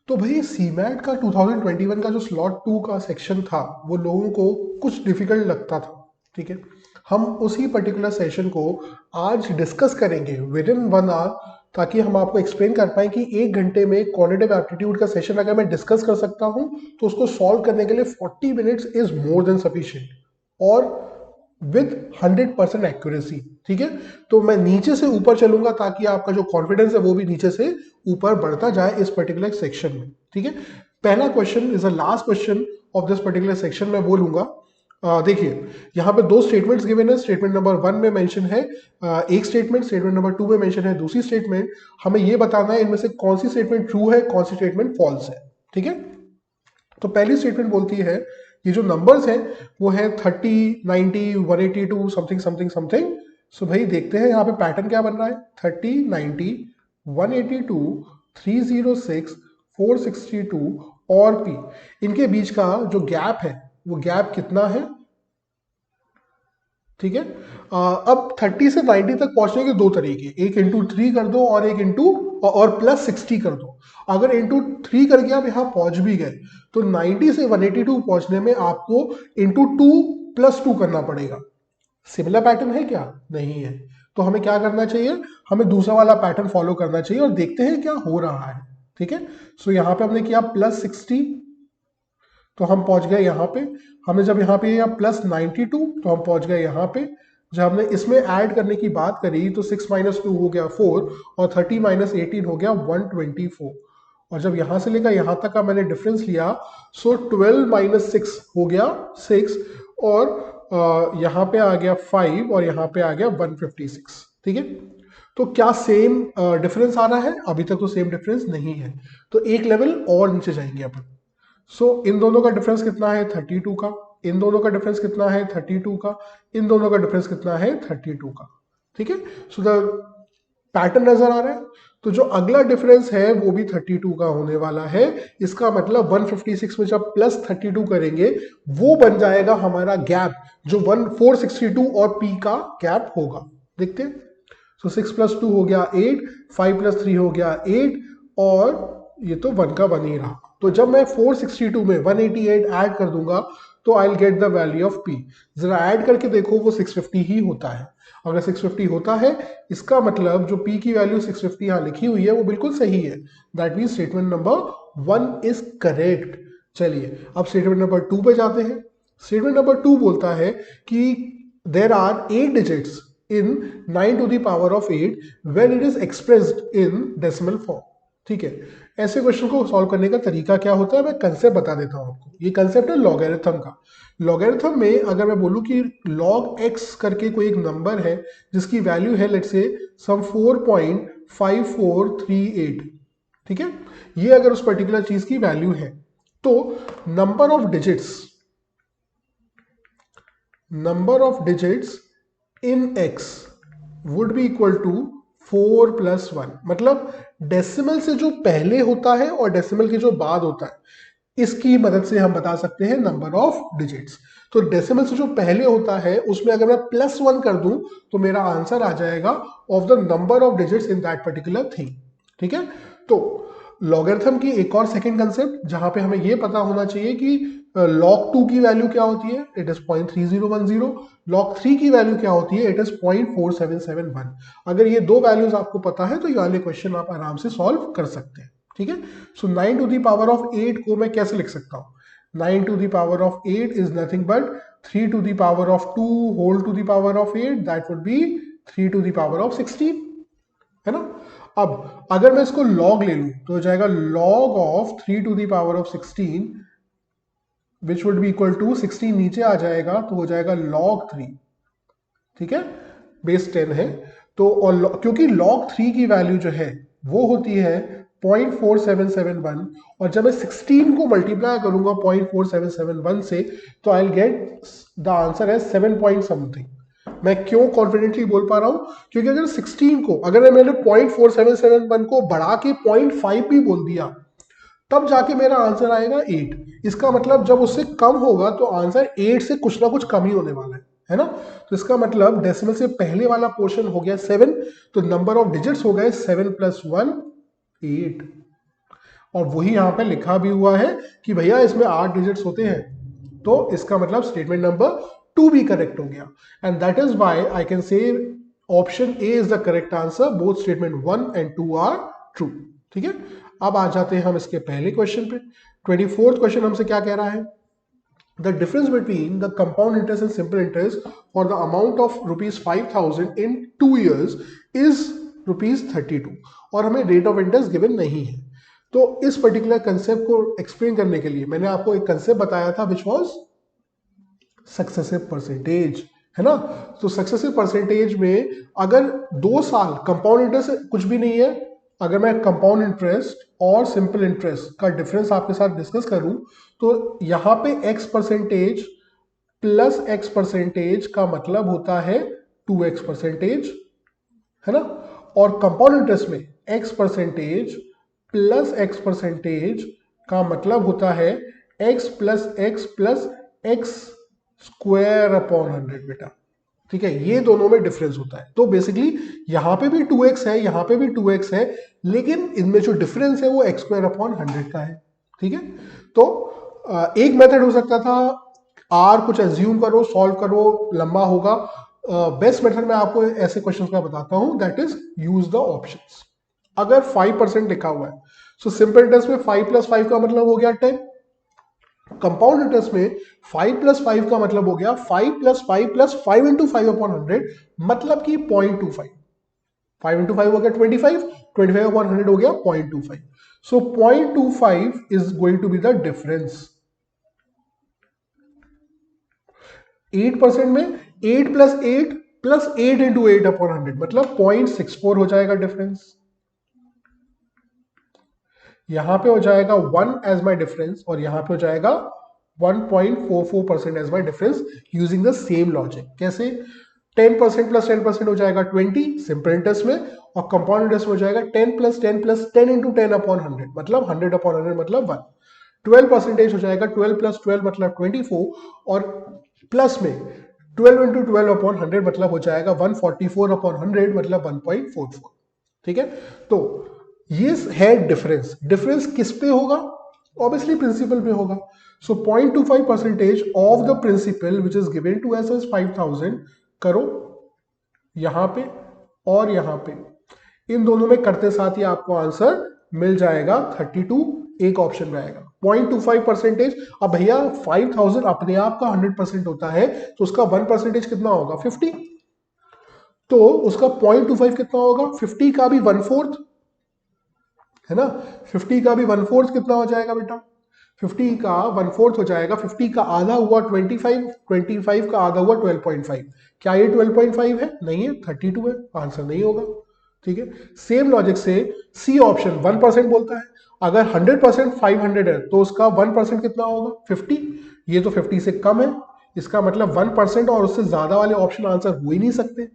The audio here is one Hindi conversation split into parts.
तो भाई सीमैट का 2021 का जो स्लॉट 2 का सेक्शन था वो लोगों को कुछ डिफिकल्ट लगता था, ठीक है। हम उसी पर्टिकुलर सेशन को आज डिस्कस करेंगे विद इन 1 आवर, ताकि हम आपको एक्सप्लेन कर पाए कि 1 घंटे में क्वांटिटेटिव एप्टीट्यूड का सेशन अगर मैं डिस्कस कर सकता हूं तो उसको सॉल्व करने के लिए 40 minutes is more than sufficient, और विद 100% एक्यूरेसी, ठीक है। तो मैं नीचे से ऊपर चलूंगा ताकि आपका जो कॉन्फिडेंस है वो भी नीचे से ऊपर बढ़ता जाए इस पर्टिकुलर सेक्शन में, ठीक है। पहला question is the last question of this particular section मैं बोलूंगा। देखिए यहाँ पे 2 स्टेटमेंट्स गिवन है। स्टेटमेंट नंबर 1 में मेंशन है एक स्टेटमेंट, स्टेटमेंट नंबर 2 में मेंशन है दूसरी स्टेटमेंट। हमें ये बताना है इनमें से कौन सी स्टेटमेंट ट्रू है, कौन सी स्टेटमेंट फॉल्स है, ठीक है। तो पहली स्टेटमेंट बोलती है ये जो नंबर्स हैं वो है 30, 90, 182 समथिंग समथिंग समथिंग। सो भाई देखते हैं यहाँ पे पैटर्न क्या बन रहा है। 30, 90, 182, 306, 462 और पी, इनके बीच का जो गैप है वो गैप कितना है, ठीक है। अब 30 से 90 तक पहुंचने के 2 तरीके, एक इंटू 3 कर दो और एक इंटू और प्लस 60 कर दो। अगर इंटू 3 करके आप यहां पहुंच भी गए तो 90 से 182 पहुंचने में आपको इंटू 2 प्लस 2 करना पड़ेगा। सिमिलर पैटर्न है क्या? नहीं है। तो हमें क्या करना चाहिए, हमें दूसरा वाला पैटर्न फॉलो करना चाहिए और देखते हैं क्या हो रहा है, ठीक है। सो यहां पे हमने किया +60, तो हम पहुंच गए यहाँ पे। हमने जब यहाँ पे या +92 तो हम पहुंच गए यहाँ पे। जब हमने इसमें ऐड करने की बात करी तो 6 - 2 हो गया 4 और 30 - 18 हो गया 124। और जब यहाँ से लेकर यहाँ तक का मैंने डिफरेंस लिया सो 12 - 6 हो गया 6, और यहाँ पे आ गया 5 और यहाँ पे आ गया 156, ठीक है। तो क्या सेम डिफरेंस आ रहा है? अभी तक तो सेम डिफरेंस नहीं है, तो एक लेवल और नीचे जाएंगे अपन। सो इन दोनों का डिफरेंस कितना है? 32 का। इन दोनों का डिफरेंस कितना है? 32 का। इन दोनों का डिफरेंस कितना है? 32 का, ठीक है। सो द पैटर्न नजर आ रहा है। तो जो अगला डिफरेंस है वो भी 32 का होने वाला है। इसका मतलब 156 में जब +32 करेंगे वो बन जाएगा हमारा गैप, जो 462 और पी का गैप होगा। देखते हैं। सो 6 + 2 हो गया 8, 5 + 3 हो गया 8, और ये तो 1 का 1 ही रहा। तो जब मैं 462 में 188 ऐड कर दूंगा तो I will get the value of P. जरा ऐड करके देखो वो 650 ही होता है। अगर 650 होता है इसका मतलब जो पी की वैल्यू 650 यहाँ लिखी हुई है वो बिल्कुल सही है। That mean statement number 1 is correct. चलिए अब स्टेटमेंट नंबर 2 पे जाते हैं। स्टेटमेंट नंबर 2 बोलता है कि there are 8 digits in 9 to the power of 8 when it is expressed in decimal form, ठीक है। ऐसे क्वेश्चन को सॉल्व करने का तरीका क्या होता है, मैं कंसेप्ट बता देता हूं आपको। ये कंसेप्ट है लॉगरिथम का। लॉगरिथम में अगर मैं बोलूं कि log x करके कोई एक नंबर है जिसकी वैल्यू है लेट्स से सम 4.5438, ठीक है। ये अगर उस पर्टिकुलर चीज की वैल्यू है तो number of digits in x would be equal to 4 + 1। मतलब डेसिमल से जो पहले होता है और डेसिमल के जो बाद होता है इसकी मदद से हम बता सकते हैं नंबर ऑफ डिजिट्स। तो डेसिमल से जो पहले होता है उसमें अगर मैं +1 कर दूं तो मेरा आंसर आ जाएगा of the number of digits in that particular thing, ठीक है। तो लॉगरिथम की एक और सेकंड कंसेप्ट जहां पे हमें यह पता होना चाहिए कि log 2 की वैल्यू क्या होती है, इट इज 0.3010। log 3 की वैल्यू क्या होती है, इट इज 0.4771। अगर ये दो वैल्यूज आपको पता है तो ये वाले क्वेश्चन आप आराम से सॉल्व कर सकते हैं, ठीक है। सो 9 to the power of 8 को मैं कैसे लिख सकता हूं? 9 to the power of 8 is nothing but 3 to the power of 2 whole to the power of 8, that would be 3 to the power of 16, है ना। अब अगर मैं इसको log ले लूं तो हो जाएगा log of 3 to the power of 16 which would be equal to 16 नीचे आ जाएगा तो हो जाएगा log 3, ठीक है। बेस 10 है तो, और क्योंकि log 3 की वैल्यू जो है वो होती है 0.4771, और जब मैं 16 को मल्टीप्लाई करूंगा 0.4771 से तो I will get the answer है 7 पॉइंट समथिंग। मैं क्यों कॉन्फिडेंटली बोल पा रहा हूं? क्योंकि अगर 16 को, अगर मैंने 0.4771 को बढ़ा के 0.5 भी बोल दिया तब जाके मेरा आंसर आएगा 8। इसका मतलब जब उससे कम होगा तो आंसर 8 से कुछ ना कुछ कम ही होने वाला है ना। तो इसका मतलब डेसिमल से पहले वाला पोर्शन हो गया 7, तो नंबर ऑफ डिजिट्स हो गए 7 + 1 8। और वही यहाँ पे लिखा भी हुआ है कि भैया इसमें 8 डिजिट्स होते हैं, तो इसका मतलब स्टेटमेंट नंबर 2 भी करेक्ट हो गया। And that is why I can say option A is the correct answer, both statement 1 and 2 are true. ठीक है, अब आ जाते हैं हम इसके पहले क्वेश्चन पे। 24th क्वेश्चन हमसे क्या कह रहा है, the difference between the compound interest and simple interest for the amount of rupees 5000 in 2 years is rupees 32, और हमें rate of interest given नहीं है। तो इस पर्टिकुलर कंसेप्ट को एक्सप्लेन करने के लिए मैंने आपको एक कंसेप्ट बताया था विच वाज सक्सेसिव परसेंटेज, है ना। तो सक्सेसिव परसेंटेज में अगर 2 साल कंपाउंड इंटरेस्ट कुछ भी नहीं है, अगर मैं कंपाउंड इंटरेस्ट और सिंपल इंटरेस्ट का डिफरेंस आपके साथ डिस्कस करूं, तो यहां पे x percentage plus x percentage का मतलब होता है 2x परसेंटेज, है ना। और कंपाउंड इंटरेस्ट में x percentage plus x percentage का मतलब होता है x plus x square upon 100 बेटा। ठीक है, ये दोनों में डिफरेंस होता है। तो बेसिकली यहां पे भी 2x है, यहां पे भी 2x है, लेकिन इनमें जो डिफरेंस है वो एक्स स्क्वायर अपॉन 100 का है। ठीक है, तो एक मेथड हो सकता था आर कुछ एज्यूम करो, सॉल्व करो, लंबा होगा। बेस्ट मेथड मैं आपको ऐसे क्वेश्चंस का बताता हूं, that is use the options. अगर 5% लिखा हुआ है, सो सिंपल इंटरेस्ट में 5 + 5 का मतलब हो गया 10। कंपाउंड इंटरेस्ट में 5 + 5 का मतलब हो गया 5 + 5 + 5 × 5 अपॉन 100, मतलब कि 0.25। 5 × 5 हो गया 25, 25 अपॉन 100 हो गया 0.25। So 0.25 is going to be the difference. 8% में 8 + 8 + 8 × 8 अपॉन 100, मतलब 0.64 हो जाएगा डिफरेंस। यहां पे हो जाएगा 1 एज माई डिफरेंस, और यहां पे हो जाएगा 1.44% as my difference using the same logic. कैसे, 10% + 10% हो जाएगा 20 सिंपल इंटरेस्ट में, और कंपाउंड इंटरेस्ट में हो जाएगा 10 + 10 + 10 × 10 अपॉन 100, मतलब 100 अपॉन 100 मतलब 1। 12% हो जाएगा 12 + 12 मतलब 24, और प्लस में 12 × 12 अपॉन 100 मतलब हो जाएगा 144 अपॉन 100 मतलब 1.44। ठीक है, तो ये है डिफरेंस। डिफरेंस किस पे होगा, ऑब्वियसली प्रिंसिपल पे होगा। So 0.25% of the principal which is given to us as 5000 करो यहां पे और यहां पे, इन दोनों में करते साथ ही आपको आंसर मिल जाएगा 32, एक ऑप्शन में आएगा 0.25%। अब भैया 5000 अपने आप का 100% होता है, तो उसका 1% कितना होगा 50, तो उसका 0.25 कितना होगा 50 का भी 1/4, है ना। 50 का भी 1/4 कितना हो जाएगा बेटा, 50 का 1/4 हो जाएगा, 50 का आधा हुआ 25, 25 का आधा हुआ 12.5। क्या ये 12.5 है, नहीं है, 32 है, आंसर नहीं होगा। ठीक है, सेम लॉजिक से सी ऑप्शन 1% बोलता है, अगर 100% 500 है तो उसका 1% कितना होगा 50, ये तो 50 से कम है, इसका मतलब 1% और उससे ज्यादा वाले ऑप्शन आंसर हो ही नहीं सकते।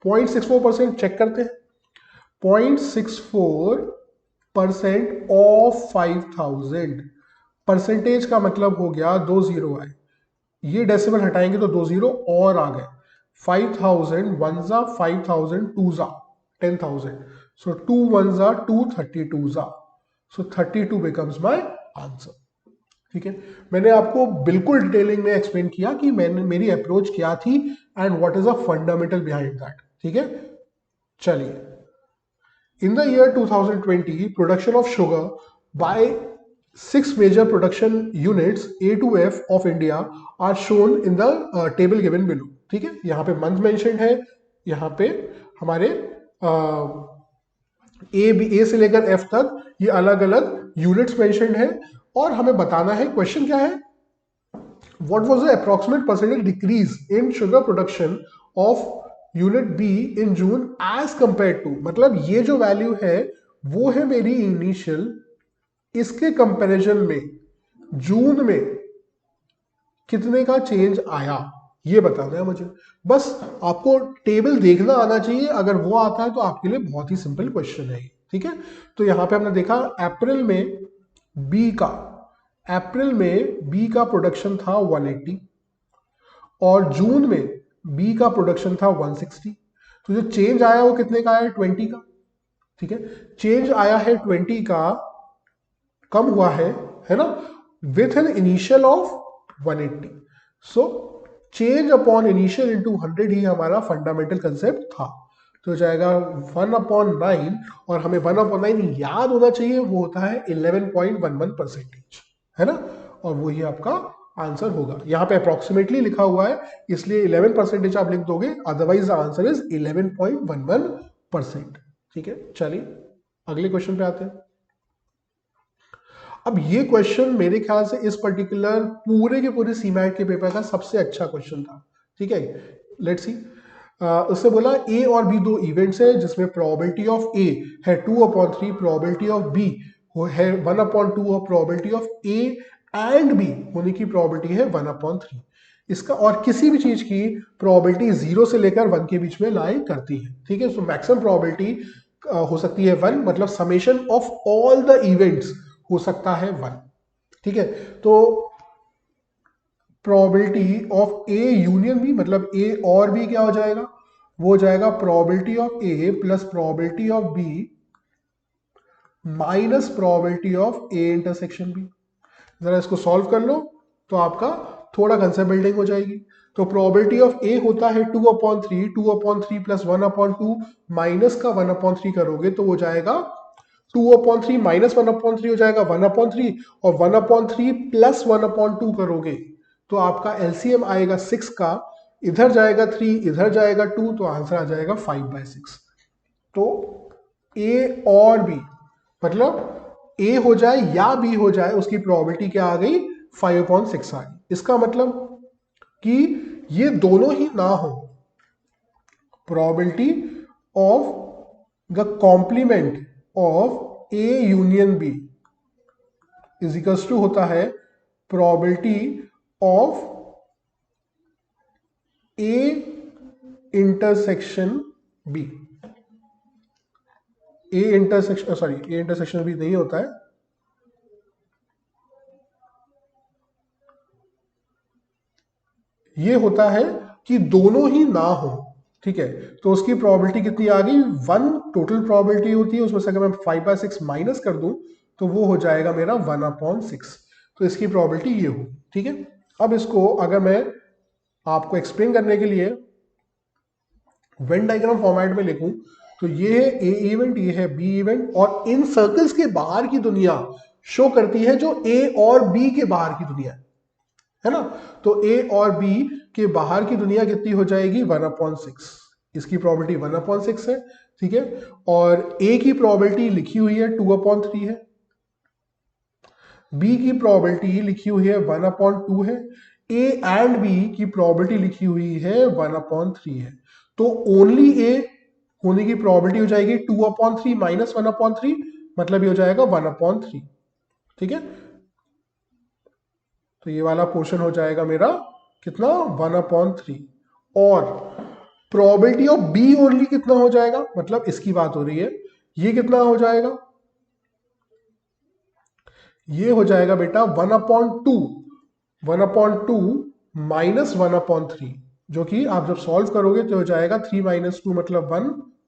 0.64% चेक करते हैं, 0.64% ऑफ 5000, परसेंटेज का मतलब हो गया 2 जीरो आए, ये डेसिमल हटाएंगे तो 2 जीरो और आ गए। 5000 1 जा 5000 2 जा 10,000, सो 2 1 जा 2 32 जा, सो 32 बिकम्स माय आंसर। ठीक है, मैंने आपको बिल्कुल डिटेलिंग में एक्सप्लेन किया कि मैंने मेरी अप्रोच क्या थी and what is a fundamental behind that. ठीक है, चलिए। In the year 2020, production of sugar by 6 major production units A to F of India are shown in the table given below। ठीक है, यहाँ पे मंथ मेंशन है, यहाँ पे हमारे ए से लेकर एफ तक ये अलग अलग यूनिट्स मेंशन है, और हमें बताना है क्वेश्चन क्या है, what was the approximate percentage decrease in sugar production of unit B in June as compare to, मतलब ये जो वैल्यू है वो है मेरी इनिशियल, इसके कंपैरिजन में जून में कितने का चेंज आया, ये बताना है मुझे। बस आपको टेबल देखना आना चाहिए, अगर वो आता है तो आपके लिए बहुत ही सिंपल क्वेश्चन है। ठीक है, तो यहां पे हमने देखा अप्रैल में बी का प्रोडक्शन था 180, और जून में बी का प्रोडक्शन था 160, तो जो चेंज आया वो कितने का आया 20 का। ठीक है, चेंज आया है 20 का कम हुआ है ना, with an initial of 180। So change upon initial into 100 ही हमारा फंडामेंटल कंसेप्ट था। तो जाएगा 1/9, और हमें 1/9 याद होना चाहिए, वो होता है 11.11%, है ना, और वही आपका आंसर होगा। यहाँ पे अप्रोक्सीमेटली लिखा हुआ है इसलिए 11% आप लिख दोगे, अदरवाइज आंसर इज 11.11%। ठीक है, चलिए अगले क्वेश्चन पे आते हैं। अब ये क्वेश्चन मेरे ख्याल से इस पर्टिकुलर पूरे के पूरे सीमैट के पेपर का सबसे अच्छा क्वेश्चन था। ठीक है, लेट्स सी। उससे बोला ए और बी दो इवेंट्स है जिसमें प्रोबेबिलिटी ऑफ ए है 2/3, प्रोबेबिलिटी ऑफ बी है 1/2, और probability of A and B होने की प्रोबेबिलिटी है 1/3। इसका और किसी भी चीज की प्रोबेबिलिटी 0 से लेकर 1 के बीच में लाई करती है। ठीक है, सो मैक्सिमम प्रोबेबिलिटी हो सकती है 1, मतलब summation of all the events हो सकता है 1। ठीक है, तो probability of A union B, मतलब ए और बी क्या हो जाएगा, वो हो जाएगा probability of A plus probability of B minus probability of A intersection B. जरा इसको सॉल्व कर लो तो आपका थोड़ा कंसेप्ट बिल्डिंग हो जाएगी। तो प्रोबेबिलिटी ऑफ ए होता है 2/3, 2/3 प्लस 1/2 माइनस का 1/3 करोगे तो वो जाएगा 2/3 माइनस 1/3 हो जाएगा 1/3, और 1/3 प्लस 1/2 करोगे तो आपका एलसीएम आएगा 6 का, इधर जाएगा 3, इधर जाएगा 2, तो आंसर आ जाएगा 5/6। तो ए और बी, मतलब ए हो जाए या बी हो जाए, उसकी प्रोबेबिलिटी क्या आ गई, 5/6 आ गई। इसका मतलब कि ये दोनों ही ना हो, probability of the complement of A union B is equals to होता है probability of A intersection B. A intersection B नहीं होता है, ये होता है कि दोनों ही ना हो। ठीक है, तो उसकी प्रोबेबिलिटी कितनी आ गई, 1 टोटल प्रोबेबिलिटी होती है, उसमें से अगर मैं 5/6 माइनस कर दूं तो वो हो जाएगा मेरा 1/6। तो इसकी प्रोबेबिलिटी ये हो। ठीक है, अब इसको अगर मैं आपको एक्सप्लेन करने के लिए वेन डायग्राम फॉर्मेट में लिखूं तो ये है ए इवेंट, ये है बी इवेंट, और इन सर्कल्स के बाहर की दुनिया शो करती है जो ए और बी के बाहर की दुनिया है ना। तो ए और बी के बाहर की दुनिया कितनी हो जाएगी, 1/6। इसकी प्रोबेबिलिटी 1/6 है। ठीक है, और ए की प्रोबेबिलिटी लिखी हुई है 2/3 है, बी की प्रोबेबिलिटी लिखी हुई है 1/2 है, ए एंड बी की प्रोबेबिलिटी लिखी हुई है 1/3 है। तो ओनली ए होने की प्रोबेबिलिटी हो जाएगी 2/3 माइनस 1/3, मतलब ये हो जाएगा 1/3। ठीक है, तो ये वाला पोर्शन हो जाएगा मेरा कितना, 1/3, और प्रोबेबिलिटी ऑफ बी ओनली कितना हो जाएगा, मतलब इसकी बात हो रही है, ये कितना हो जाएगा, ये हो जाएगा बेटा 1/2, 1/2 माइनस 1/3, जो कि आप जब सॉल्व करोगे तो हो जाएगा 3 - 2 मतलब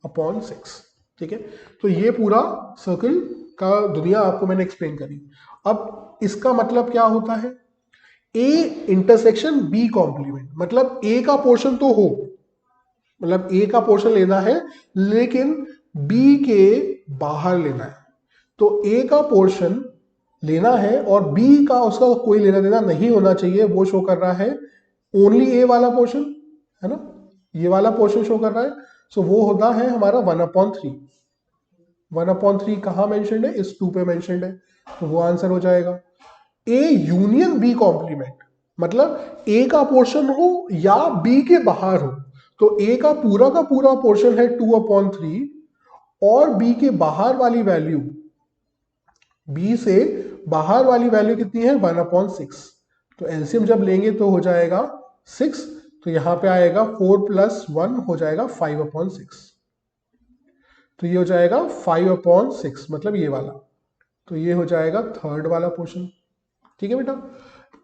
1/6। ठीक है, तो ये पूरा सर्कल का दुनिया आपको मैंने एक्सप्लेन करी। अब इसका मतलब क्या होता है, ए इंटरसेक्शन बी कॉम्प्लीमेंट, मतलब ए का पोर्शन तो हो, मतलब ए का पोर्शन लेना है लेकिन बी के बाहर लेना है। तो ए का पोर्शन लेना है और बी का उसका कोई लेना देना नहीं होना चाहिए, वो शो कर रहा है ओनली ए वाला पोर्शन, है ना, ये वाला पोर्शन शो कर रहा है। सो वो होता है हमारा 1/3। 1/3 कहाँ मेंशन्ड है, इस 2 पे मेंशन्ड है, तो वो आंसर हो जाएगा। ए यूनियन बी कॉम्प्लीमेंट, मतलब ए का पोर्शन हो या बी के बाहर हो, तो ए का पूरा पोर्शन है 2/3, और बी के बाहर वाली वैल्यू, बी से बाहर वाली वैल्यू कितनी है, 1/6। तो एलसीएम जब लेंगे तो हो जाएगा 6, तो यहां पे आएगा 4 + 1 हो जाएगा 5/6, तो ये हो जाएगा 5/6, मतलब ये वाला, तो ये हो जाएगा थर्ड वाला पोर्शन। ठीक है बेटा,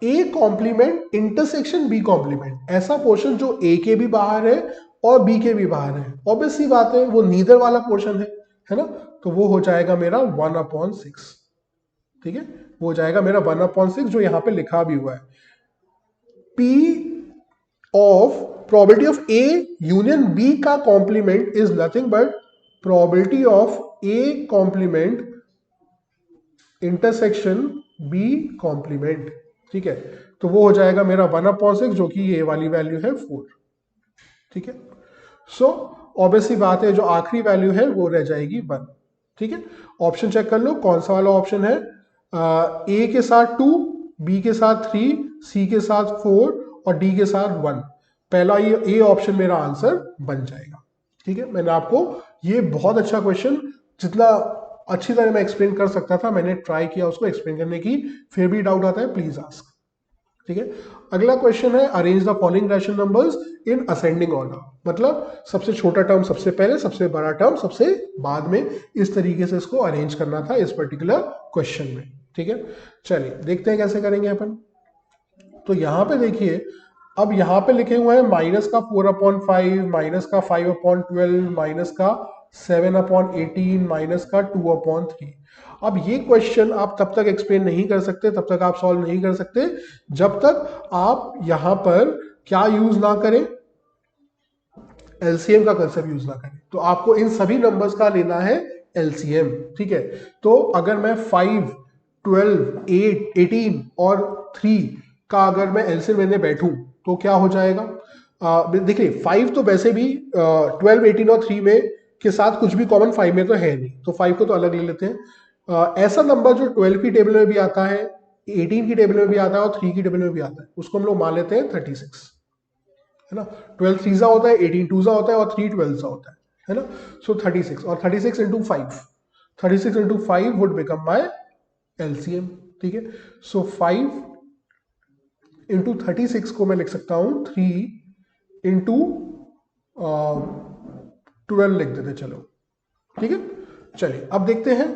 A complement intersection B complement, ऐसा पोर्शन जो ए के भी बाहर है और बी के भी बाहर है, ऑब्वियस सी बात है वो नीदर वाला पोर्शन है ना, तो वो हो जाएगा मेरा 1/6। ठीक है, वो हो जाएगा मेरा 1/6 जो यहाँ पे लिखा भी हुआ है। P of probability of A union B का complement is nothing but probability of A complement intersection B complement. ठीक है, तो वो हो जाएगा मेरा 1/6 जो कि ये वाली वैल्यू है 4। ठीक है, सो ऑब्वियसली बात है जो आखिरी वैल्यू है वो रह जाएगी 1। ठीक है, ऑप्शन चेक कर लो कौन सा वाला ऑप्शन है। ए के साथ 2, बी के साथ 3, सी के साथ 4 और डी के साथ 1। पहला ये ए ऑप्शन मेरा आंसर बन जाएगा। ठीक है, मैंने आपको ये बहुत अच्छा क्वेश्चन जितना अच्छी तरह मैं एक्सप्लेन कर सकता था मैंने ट्राई किया उसको एक्सप्लेन करने की। फिर भी डाउट आता है प्लीज आस्क। ठीक है, अगला क्वेश्चन है arrange the following rational numbers in ascending order, मतलब सबसे छोटा टर्म सबसे पहले, सबसे बड़ा टर्म सबसे बाद में, इस तरीके से इसको अरेंज करना था इस पर्टिकुलर क्वेश्चन में। ठीक है, चलिए देखते हैं कैसे करेंगे अपन। तो यहां पे देखिए, अब यहां पे लिखे हुए हैं माइनस का 4/5, माइनस का 5/12, माइनस का 7/18, माइनस का 2/3। अब ये क्वेश्चन आप तब तक एक्सप्लेन नहीं कर सकते, तब तक आप सॉल्व नहीं कर सकते जब तक आप यहां पर क्या यूज ना करें, एलसीएम का कंसेप्ट यूज ना करें। तो आपको इन सभी नंबर्स का लेना है एलसीएम। ठीक है, तो अगर मैं 5, 12, 8, 18 और 3 का अगर मैं एलसीएम लेने बैठूं तो क्या हो जाएगा। देखिए 5 तो वैसे भी 12, 18 और 3 में के साथ कुछ भी कॉमन 5 में तो है नहीं, तो 5 को तो अलग ले लेते हैं। ऐसा नंबर जो 12 की टेबल में भी आता है, 18 की टेबल में भी आता है और 3 की टेबल में भी आता है, उसको हम लोग मान लेते हैं 36, है ना। 12 3 होता है, 18 2 होता है और 3 12 होता है ना। सो 36 और 36 into 5, 36 into 5 would become my LCM. ठीक है, सो 5 इंटू 36 को मैं लिख सकता हूं 3 इंटू 12 लिख देते चलो। ठीक है, चलिए अब देखते हैं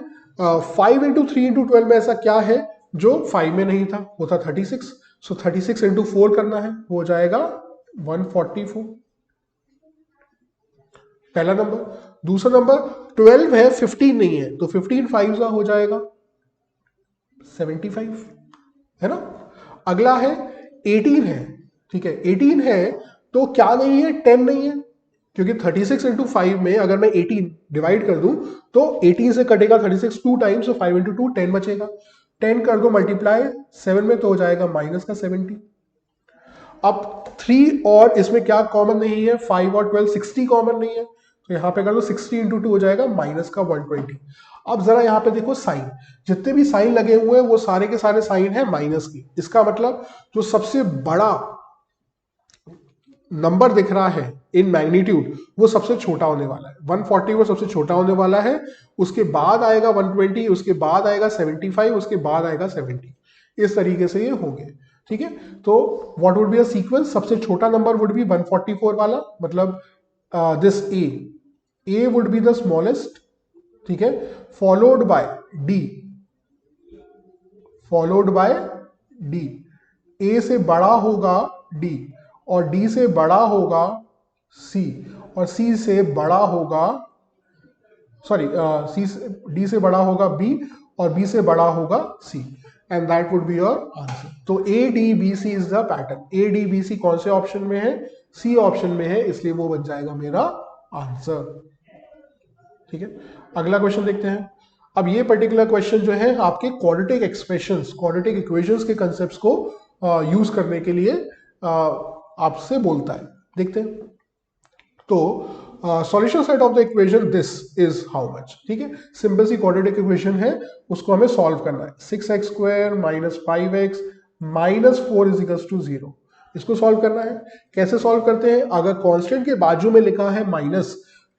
5 इंटू 3 इंटू 12 में ऐसा क्या है जो 5 में नहीं था, वो था 36। सो 36 इंटू 4 करना है, वो हो जाएगा 144, पहला नंबर। दूसरा नंबर 12 है 15 नहीं है, तो 15 5 हो जाएगा 75, है ना। अगला है 18 है, ठीक है 18 है तो क्या नहीं है, 10 नहीं है, क्योंकि 36 इंटू 5 में अगर मैं 18 डिवाइड कर दूं तो 18 से कटेगा 36 2 टाइम्स, तो 5 इंटू 2 10 बचेगा। 10 कर दो मल्टीप्लाई 7 में तो हो जाएगा माइनस का 70। अब 3 और इसमें क्या कॉमन नहीं है, 5 और 12 60 कॉमन नहीं है, तो यहां पे कर लो 60 इंटू 2 हो जाएगा माइनस का 120। अब जरा यहां पे देखो साइन, जितने भी साइन लगे हुए हैं वो सारे के सारे साइन है माइनस की। इसका मतलब जो सबसे बड़ा नंबर दिख रहा है इन मैग्नीट्यूड वो सबसे छोटा होने वाला है, 140 वो सबसे छोटा होने वाला है, उसके बाद आएगा 120, उसके बाद आएगा 75, उसके बाद आएगा 70, इस तरीके से ये होंगे। ठीक है, तो what would be a sequence, सबसे छोटा नंबर वुड बी 144 वाला, मतलब this A would be the smallest, ठीक है, followed by D, followed by D, A से बड़ा होगा डी और डी से बड़ा होगा सी और सी से बड़ा होगा, सॉरी सी डी से बड़ा होगा बी और बी से बड़ा होगा C, and that would be your answer. तो A D B C is the pattern. A D B C कौन से ऑप्शन में है, सी ऑप्शन में है, इसलिए वो बन जाएगा मेरा आंसर। ठीक है, अगला क्वेश्चन देखते हैं। अब ये पर्टिकुलर क्वेश्चन जो है आपके क्वाड्रेटिक एक्सप्रेशंस, क्वाड्रेटिक इक्वेशंस के कंसेप्ट्स को यूज करने के लिए आपसे बोलता है। देखते हैं, तो solution set of the equation this is how much. ठीक है, सिंपल सी क्वाड्रेटिक इक्वेशन है, उसको हमें सॉल्व करना है। 6x² minus 5x minus 4 is equals to 0, इसको सॉल्व करना है। कैसे सॉल्व करते हैं, अगर कांस्टेंट के बाजू में लिखा है माइनस,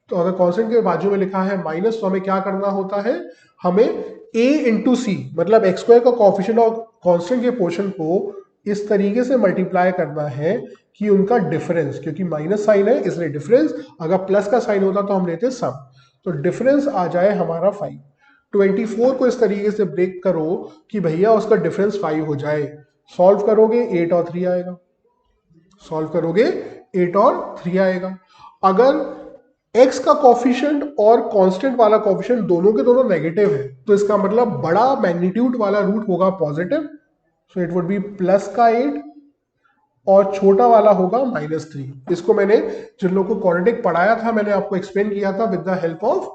तो अगर कांस्टेंट के बाजू में लिखा है माइनस तो हमें क्या करना होता है, हमें a इंटू सी मतलब x² का कोएफिशिएंट और कांस्टेंट के पोर्शन को इस तरीके से मल्टीप्लाई करना है कि उनका डिफरेंस, क्योंकि माइनस साइन है इसलिए डिफरेंस, अगर प्लस का साइन होता तो हम लेते सम, तो डिफरेंस आ जाए हमारा 5। 24 को इस तरीके से ब्रेक करो कि भैया उसका डिफरेंस 5 हो जाए। सॉल्व करोगे 8 और 3 आएगा, सॉल्व करोगे 8 और 3 आएगा। अगर एक्स का कॉफिशिएंट और कांस्टेंट वाला कॉफिशिएंट दोनों के दोनों नेगेटिव है, तो इसका मतलब बड़ा मैग्नीट्यूड वाला रूट होगा positive, so it would be plus का 8 और छोटा वाला होगा -3। इसको मैंने जिन लोगों को क्वाड्रेटिक पढ़ाया था मैंने आपको एक्सप्लेन किया था विद द हेल्प ऑफ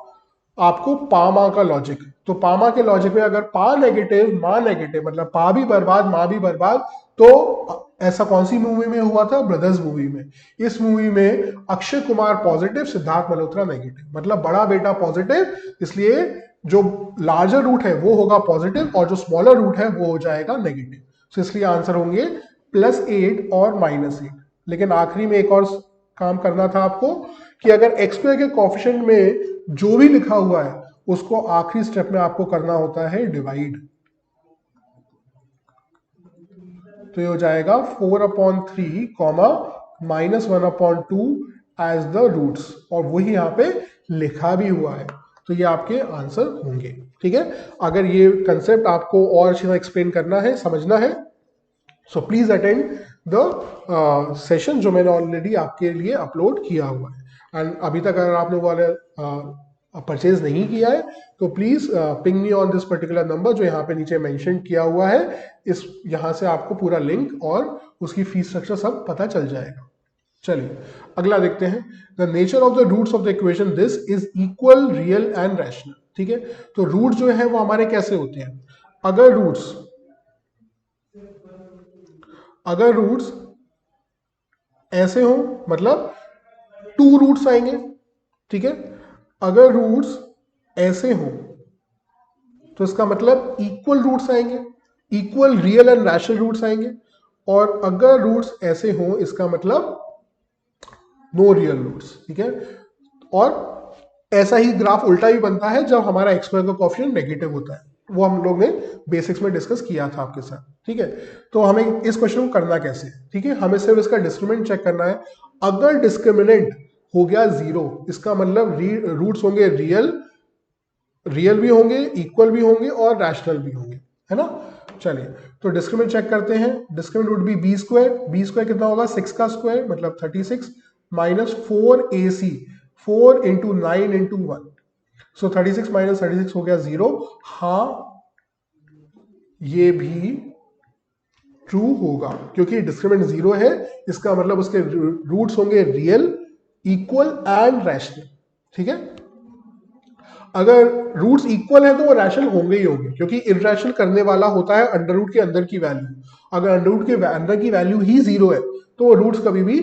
आपको पामा का लॉजिक। तो पामा के लॉजिक में अगर पा नेगेटिव माँ नेगेटिव मतलब पा भी बर्बाद माँ भी बर्बाद, तो ऐसा कौन सी मूवी में हुआ था? ब्रदर्स मूवी में। इस मूवी में अक्षय कुमार पॉजिटिव, सिद्धार्थ मल्होत्रा नेगेटिव, मतलब बड़ा बेटा पॉजिटिव, इसलिए जो लार्जर रूट है वो होगा पॉजिटिव और जो स्मॉलर रूट है वो हो जाएगा नेगेटिव। तो इसलिए आंसर होंगे +8 और -8। लेकिन आखिरी में एक और काम करना था आपको कि अगर x² के कॉफिशिएंट में जो भी लिखा हुआ है उसको आखिरी स्टेप में आपको करना होता है डिवाइड। तो ये हो जाएगा 4/3 -1/2 एज द रूट्स, और वही यहाँ पे लिखा भी हुआ है। तो ये आपके आंसर होंगे। ठीक है, अगर ये कंसेप्ट आपको और अच्छी तरह एक्सप्लेन करना है, समझना है, so please attend the session जो मैंने ऑलरेडी आपके लिए अपलोड किया हुआ है। एंड अभी तक अगर आपने वो वाले परचेज नहीं किया है तो please ping me on this particular number जो यहाँ पे नीचे मेंशन किया हुआ है। इस यहाँ से आपको पूरा लिंक और उसकी फीस स्ट्रक्चर सब पता चल जाएगा। चलिए अगला देखते हैं। The nature of the roots of the equation this is equal, real and rational. ठीक है, तो रूट जो है वो हमारे कैसे होते हैं? अगर रूट्स ऐसे हो मतलब 2 रूट्स आएंगे। ठीक है, अगर रूट्स ऐसे हो तो इसका मतलब इक्वल रूट्स आएंगे, equal real and rational roots आएंगे। और अगर रूट्स ऐसे हो इसका मतलब नो रियल रूट्स। ठीक है, और ऐसा ही ग्राफ उल्टा भी बनता है जब हमारा x² का कोएफिशिएंट नेगेटिव होता है, वो हम लोग ने बेसिक्स में डिस्कस किया था आपके साथ। ठीक है, तो हमें इस क्वेश्चन को करना कैसे? ठीक है, हमें सिर्फ इसका डिस्क्रिमिनेंट चेक करना है। अगर डिस्क्रिमिनेंट हो गया 0 इसका मतलब रूट्स होंगे रियल भी होंगे, इक्वल भी होंगे और रैशनल भी होंगे, है ना। चलिए तो डिस्क्रिमिनेंट चेक करते हैं। डिस्क्रिमिनेंट वुड बी b² कितना होगा? 6 का स्क्वायर मतलब 36 -4ac 4 × 9 × 1, सो 36 - 36 हो गया 0। हाँ ये भी ट्रू होगा क्योंकि डिस्क्रिमिनेंट 0 है, इसका मतलब उसके रूट्स होंगे रियल, इक्वल एंड रैशनल। ठीक है, अगर रूट्स इक्वल है तो वो रैशनल होंगे ही होंगे क्योंकि इरैशनल करने वाला होता है अंडर रूट के अंदर की वैल्यू। अगर अंडर रूट के अंदर की वैल्यू ही 0 है तो वो रूट्स कभी भी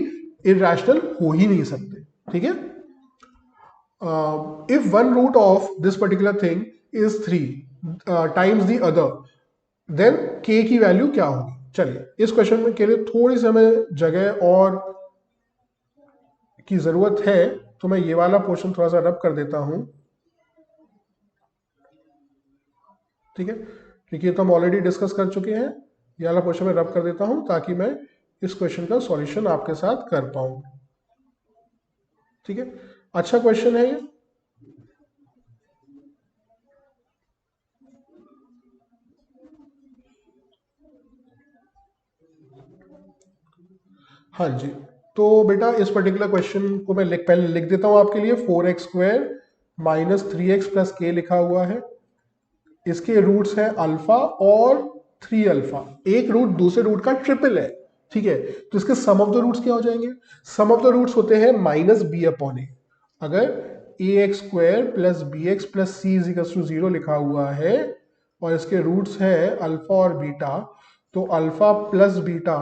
इरैशनल हो ही नहीं सकते। ठीक है, if one root of this particular thing is 3 times the other then k की वैल्यू क्या होगी? चलिए इस क्वेश्चन में के लिए थोड़ी सी हमें जगह और की जरूरत है तो मैं ये वाला पोर्शन थोड़ा सा रब कर देता हूं। ठीक है, क्योंकि तो हम ऑलरेडी डिस्कस कर चुके हैं। ये वाला पोर्शन में रब कर देता हूं ताकि मैं इस क्वेश्चन का सॉल्यूशन आपके साथ कर पाऊं। ठीक है, अच्छा क्वेश्चन है ये। हाँ जी, तो बेटा इस पर्टिकुलर क्वेश्चन को मैं पहले लिख देता हूं आपके लिए। 4x² - 3x + k लिखा हुआ है। इसके रूट्स हैं अल्फा और 3 अल्फा। एक रूट दूसरे रूट का ट्रिपल है। ठीक है, तो इसके सम ऑफ द रूट्स क्या हो जाएंगे? सम ऑफ द रूट्स होते हैं -b/a। अगर ax² + bx + c = 0 लिखा हुआ है और इसके रूट्स हैं अल्फा और बीटा, तो अल्फा प्लस बीटा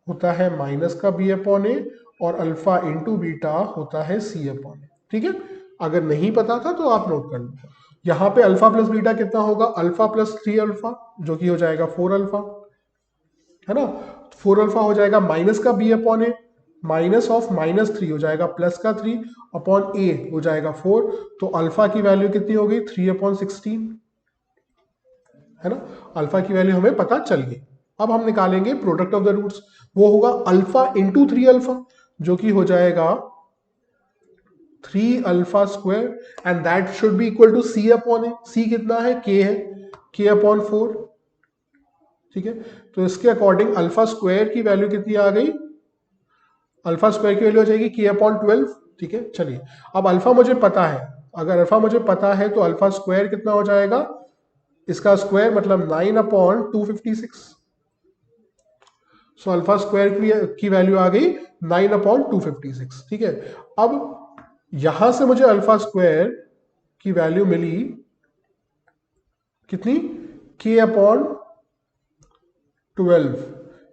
होता है -b/a और अल्फा इंटू बीटा होता है c/a। ठीक है, अगर नहीं पता था तो आप नोट कर लो। यहाँ पे अल्फा प्लस बीटा कितना होगा? अल्फा + 3 अल्फा जो कि हो जाएगा 4 अल्फा, है ना। 4 अल्फा हो जाएगा -b/a, माइनस ऑफ -3 हो जाएगा +3 अपॉन a हो जाएगा 4। तो अल्फा की वैल्यू कितनी हो गई? 3/16, है ना। अल्फा की वैल्यू हमें पता चल गई। अब हम निकालेंगे प्रोडक्ट ऑफ द रूट्स, वो होगा अल्फा इंटू 3 अल्फा जो कि हो जाएगा 3 अल्फा² and that should be equal to c/a। c कितना है? k है, k/4। ठीक है, तो इसके अकॉर्डिंग अल्फा स्क्वायर की वैल्यू कितनी आ गई? अल्फा स्क्वायर की वैल्यू हो जाएगी k/12 ठीक है, चलिए अब अल्फा मुझे पता है, अगर अल्फा मुझे पता है तो अल्फा स्क्वायर कितना हो जाएगा, इसका स्क्वायर मतलब 9/256। सो अल्फा स्क्वायर की वैल्यू आ गई 9/256। ठीक है, अब यहां से मुझे अल्फा स्क्वायर की वैल्यू मिली कितनी, k/12।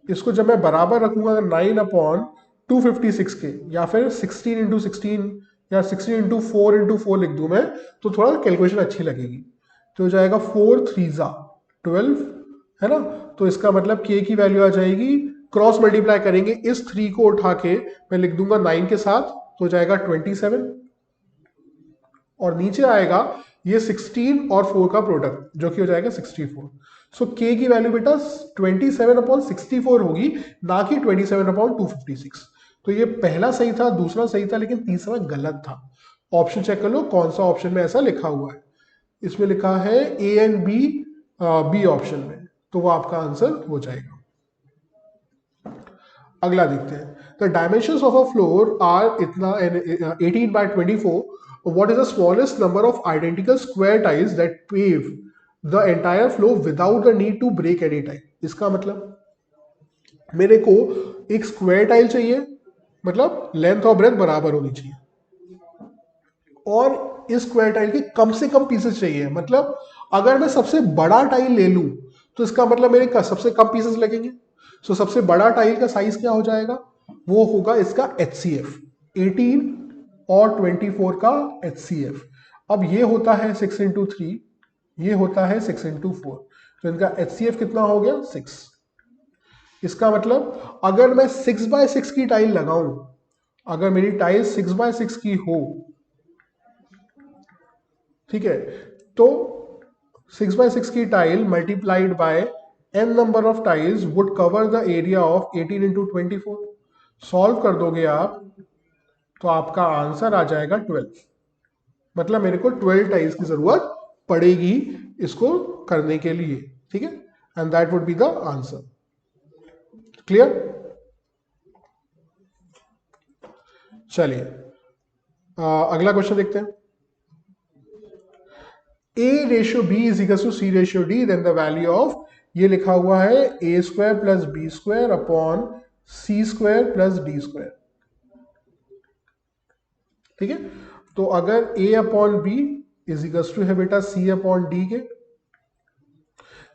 इसको जब मैं बराबर रखूंगा 9/256 के, या फिर 16 × 16 या 16 × 4 × 4 लिख दूं मैं, तो थोड़ा कैलकुलेशन अच्छी लगेगी। तो हो जाएगा 4 3 12, है ना। तो इसका मतलब k की वैल्यू आ जाएगी, क्रॉस मल्टीप्लाई करेंगे इस 3 को उठा के मैं लिख दूंगा 9 के साथ, तो हो जाएगा 27, और नीचे आएगा ये 16 और 4 का प्रोडक्ट जो कि हो जाएगा 64। सो k की वैल्यू बेटा 27/64 होगी, ना कि 27/256। तो ये पहला सही था, दूसरा सही था, लेकिन तीसरा गलत था। ऑप्शन चेक कर लो कौन सा ऑप्शन में ऐसा लिखा हुआ है। इसमें लिखा है A and B, B option में, तो वो आपका आंसर हो जाएगा। अगला देखते हैं, the dimensions of a floor are इतना 18/24। what is the smallest number of identical square tiles that pave the entire floor without the need to break any tile। इसका मतलब मेरे को एक स्क्वायर टाइल चाहिए, मतलब लेंथ और ब्रेथ बराबर होनी चाहिए, और इस स्क्वायर टाइल के कम से कम पीसेस चाहिए। मतलब अगर मैं सबसे बड़ा टाइल ले लूं तो इसका मतलब मेरे सबसे कम पीसेस लगेंगे। सो सबसे बड़ा टाइल का साइज क्या हो जाएगा, वो होगा इसका HCF 18 और 24 का HCF। अब ये होता है 6 × 3, ये होता है 6 × 4, तो इनका HCF कितना हो गया 6। इसका मतलब अगर मैं 6/6 की टाइल लगाऊं, अगर मेरी टाइल 6/6 की हो, ठीक है, तो 6/6 की tile multiplied by n number of tiles would cover the area of 18 × 24। Solve कर दोगे आप तो आपका आंसर आ जाएगा 12। मतलब मेरे को 12 टाइल्स की जरूरत पड़ेगी इसको करने के लिए, ठीक है, and that would be the answer. Clear. चलिए अगला क्वेश्चन देखते हैं। A/B is equals to C/D, then the value of, ये लिखा हुआ है A² + B² upon C² + D²। ठीक है, तो अगर A/B इज इक्वल्स टू है बेटा C/D के,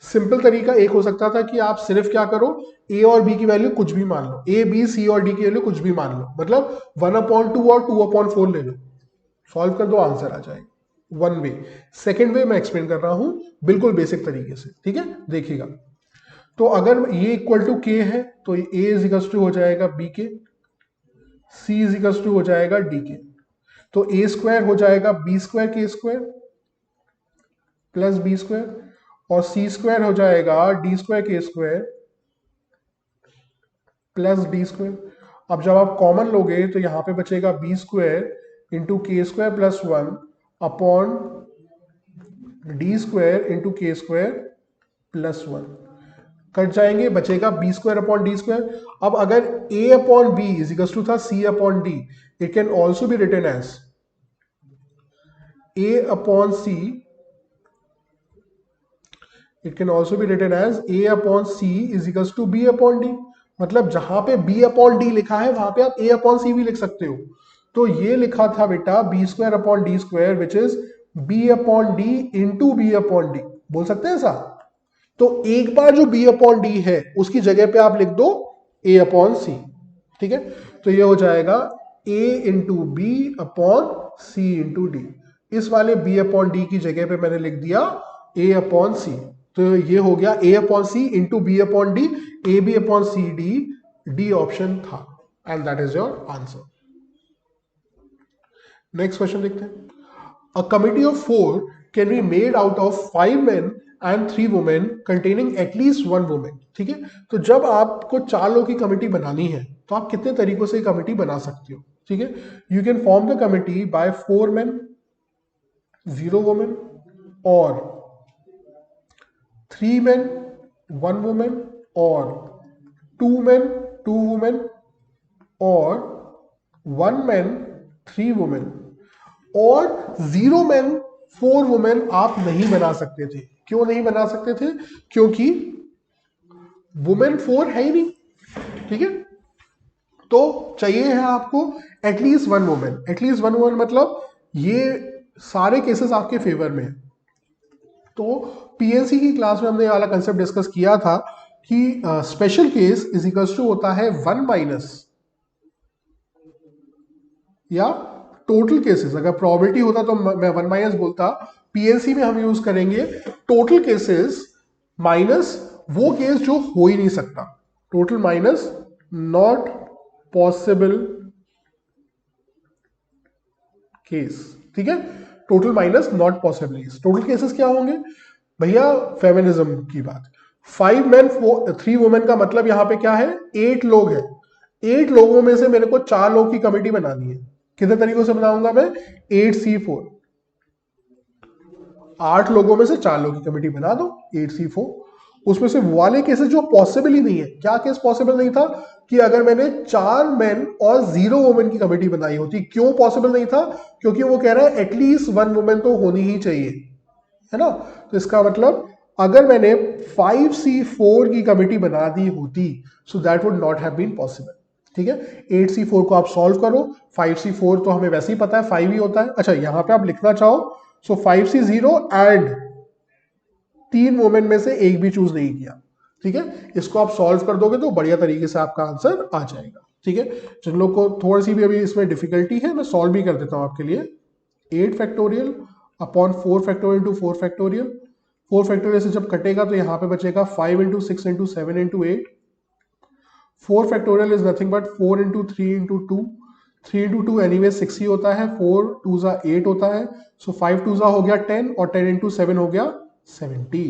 सिंपल तरीका एक हो सकता था कि आप सिर्फ क्या करो, A और B की वैल्यू कुछ भी मान लो, A B C और D की वैल्यू कुछ भी मान लो, मतलब 1/2 और 2/4 ले लो, सॉल्व कर दो, आंसर आ जाएगा। One way. सेकेंड वे मैं एक्सप्लेन कर रहा हूं बिल्कुल बेसिक तरीके से, ठीक है, देखिएगा। तो अगर ये इक्वल टू के है तो ए इज इक्वल टू हो जाएगा बी के, सी इज इक्वल टू हो जाएगा डी के, तो A² हो जाएगा B² K² प्लस B², और C² हो जाएगा D² K² प्लस D²। अब जब आप कॉमन लोगे तो यहां पे बचेगा B² into K² plus 1 upon D² into K² plus 1, cut जाएंगे, बचेगा B² अपॉन D²। अब अगर A/B इज इक्वल टू था C/D, it can also be written as A/C, it can also be written as A/C is equal to B/D। मतलब जहां पे B/D लिखा है वहां पे आप A/C भी लिख सकते हो। तो ये लिखा था बेटा B² upon D² which is B/D into B/D, बोल सकते हैं ऐसा। तो एक बार जो B/D है उसकी जगह पे आप लिख दो A/C, ठीक है, तो ये हो जाएगा A into B upon C into D. इस वाले B/D की जगह पे मैंने लिख दिया A/C, तो ये हो गया A/C into B/D, AB/CD, D option था, and that is your answer. Next question देखते हैं। A committee of 4 can be made out of 5 men and 3 women containing at least 1 woman। ठीक है, तो जब आपको 4 लोगों की कमिटी बनानी है तो आप कितने तरीकों से कमिटी बना सकते हो। ठीक है, you can form the committee by 4 men 0 women, और 3 men 1 woman, और 2 men 2 women, और 1 man 3 वुमेन और 0 मैन 4 वुमेन आप नहीं बना सकते थे। क्यों नहीं बना सकते थे? क्योंकि वुमेन 4 है ही नहीं, ठीक है। तो चाहिए है आपको एटलीस्ट 1 वुमेन। एटलीस्ट 1 वुमेन मतलब ये सारे केसेस आपके फेवर में है। तो पीएनसी की क्लास में हमने ये वाला कंसेप्ट डिस्कस किया था कि special case is equals to होता है 1 माइनस या टोटल केसेस। अगर प्रोबेबिलिटी होता तो मैं 1 माइनस बोलता, पीएनसी में हम यूज करेंगे टोटल केसेस माइनस वो केस जो हो ही नहीं सकता। Total minus not possible case, ठीक है। Total minus not possible case. Total cases क्या होंगे भैया? फेमिनिज्म की बात। 5 मैन 3 वुमेन का मतलब यहां पे क्या है? 8 लोग हैं। 8 लोगों में से मेरे को 4 लोग की कमेटी बनानी है। कितने तरीकों से बनाऊंगा मैं? 8C4। 8 लोगों में से 4 लोगों की कमेटी बना दो, 8C4। उसमें से वाले केसेस जो पॉसिबल ही नहीं है। क्या केस पॉसिबल नहीं था? कि अगर मैंने 4 मैन और 0 वुमेन की कमेटी बनाई होती। क्यों पॉसिबल नहीं था? क्योंकि वो कह रहा है एटलीस्ट 1 वुमेन तो होनी ही चाहिए, है ना। तो इसका मतलब अगर मैंने 5C4 की कमेटी बना दी होती, so that would not have been possible, ठीक है। 8C4 को आप सॉल्व करो। 5C4 तो हमें वैसे ही पता है 5 ही होता है। अच्छा, यहां पे आप लिखना चाहो सो 5C0 एंड 3 वुमेन में से एक भी चूज नहीं किया, ठीक है। इसको आप सॉल्व कर दोगे तो बढ़िया तरीके से आपका आंसर आ जाएगा, ठीक है। जिन लोग को थोड़ी सी भी अभी इसमें डिफिकल्टी है, मैं सॉल्व भी कर देता हूं आपके लिए। 8 factorial upon 4 factorial into 4 factorial. 4 factorial से जब कटेगा तो यहाँ पे बचेगा 5 into 6 into 7 into 8। 4 factorial is nothing but 4 into 3 into 2। 3 into 2 anyway 6 ही होता है। 4 2 जा 8 होता है। सो 5 2 जा हो गया 10 और 10 इंटू 7 हो गया 70।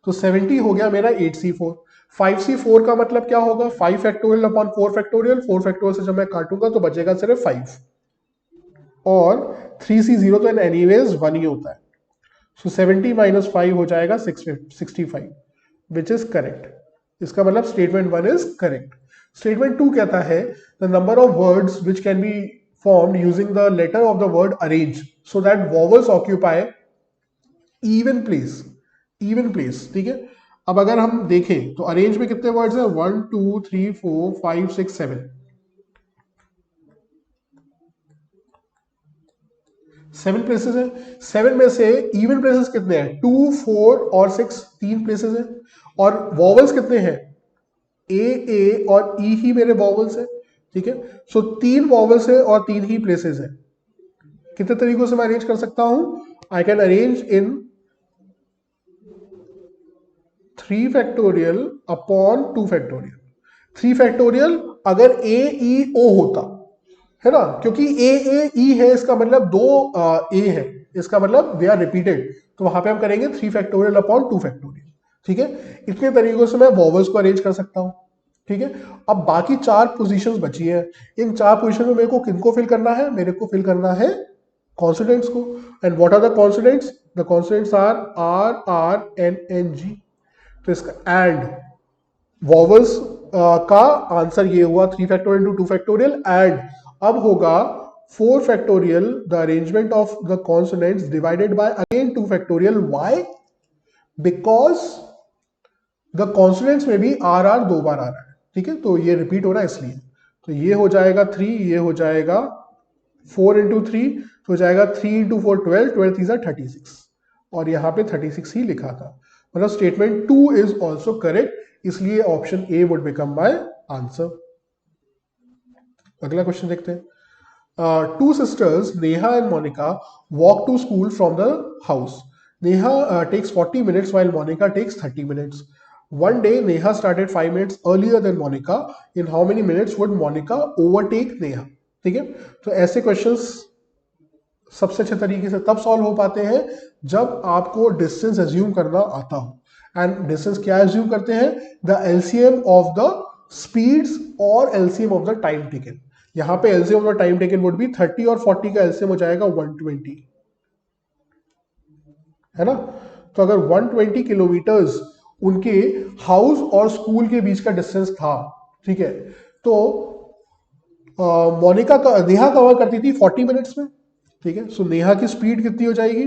तो 70 हो गया मेरा 8C4। 5C4 का मतलब क्या होगा? 5 फैक्टोरियल अपॉन 4 फैक्टोरियल। 4 फैक्टोरियल से जब मैं काटूंगा तो बचेगा सिर्फ 5 और 3C0 तो एनीवेज 1 ही होता है। सो 70 माइनस 5 हो जाएगा 65, विच इज करेक्ट। इसका मतलब स्टेटमेंट 1 इज करेक्ट। स्टेटमेंट 2 कहता है the number of words which can be formed using the letter of the word arrange so that vowels occupy even place, ठीक है। अब अगर हम देखें तो अरेंज में कितने वर्ड्स हैं? 1 2 3 4 5 6 7। 7 प्लेसेस है। 7 में से इवन प्लेसेस कितने हैं? 2 4 और 6, 3 प्लेसेस हैं। और वॉवल्स कितने हैं? ए और ई ही मेरे वॉवल्स हैं, ठीक है। सो 3 वॉवल्स है और 3 ही प्लेसेस है। कितने तरीकों से मैं अरेंज कर सकता हूं? I can arrange in 3 factorial upon 2 factorial. 3 factorial अगर ए ई ओ होता, है ना, क्योंकि ए ई है इसका मतलब 2 ए है, इसका मतलब दे आर रिपीटेड। तो वहां पे हम करेंगे 3 फैक्टोरियल अपॉन 2 फैक्टोरियल, ठीक है। इतने तरीकों से मैं वॉवल्स को अरेंज कर सकता हूं, ठीक है। अब बाकी 4 पोजीशंस बची है। इन 4 पोजीशन में मेरे को किनको फिल करना है? मेरे को फिल करना है कॉन्सोनेंट्स को। And what are the consonants? The consonants are R N N G. तो इसका एंड वॉवल्स का आंसर ये हुआ 3 फैक्टोरियल टू 2 फैक्टोरियल। एंड अब होगा 4 factorial the arrangement of the consonants divided by again 2 factorial. Why? Because the consonants में भी आर 2 बार आ रहा है, ठीक है। तो ये रिपीट हो रहा है इसलिए। तो ये हो जाएगा 3, ये हो जाएगा 4 इंटू 3, तो हो जाएगा 3 इंटू 4 12, 12 3 36। और यहां पे 36 ही लिखा था। मतलब स्टेटमेंट 2 इज ऑल्सो करेक्ट, इसलिए option A would become my answer. अगला क्वेश्चन देखते हैं। Two sisters Neha and Monica walk to school from the house. Neha takes 40 minutes while Monica takes 30 minutes. One day Neha started 5 minutes earlier than Monica. In how many minutes would Monica overtake Neha? ठीक है। तो ऐसे क्वेश्चंस सबसे अच्छे तरीके से तब सॉल्व हो पाते हैं जब आपको डिस्टेंस एज्यूम करना आता हो। एंड डिस्टेंस क्या एज्यूम करते हैं? The LCM of the speeds और LCM of the time taken. यहां पे LCM of the time taken would be 30 और 40 का एलसीएम हो जाएगा 120, है ना। तो अगर 120 किलोमीटर्स उनके हाउस और स्कूल के बीच का डिस्टेंस था, ठीक है, तो मोनिका का नेहा कवर करती थी 40 मिनट्स में, ठीक है। सो नेहा की स्पीड कितनी हो जाएगी,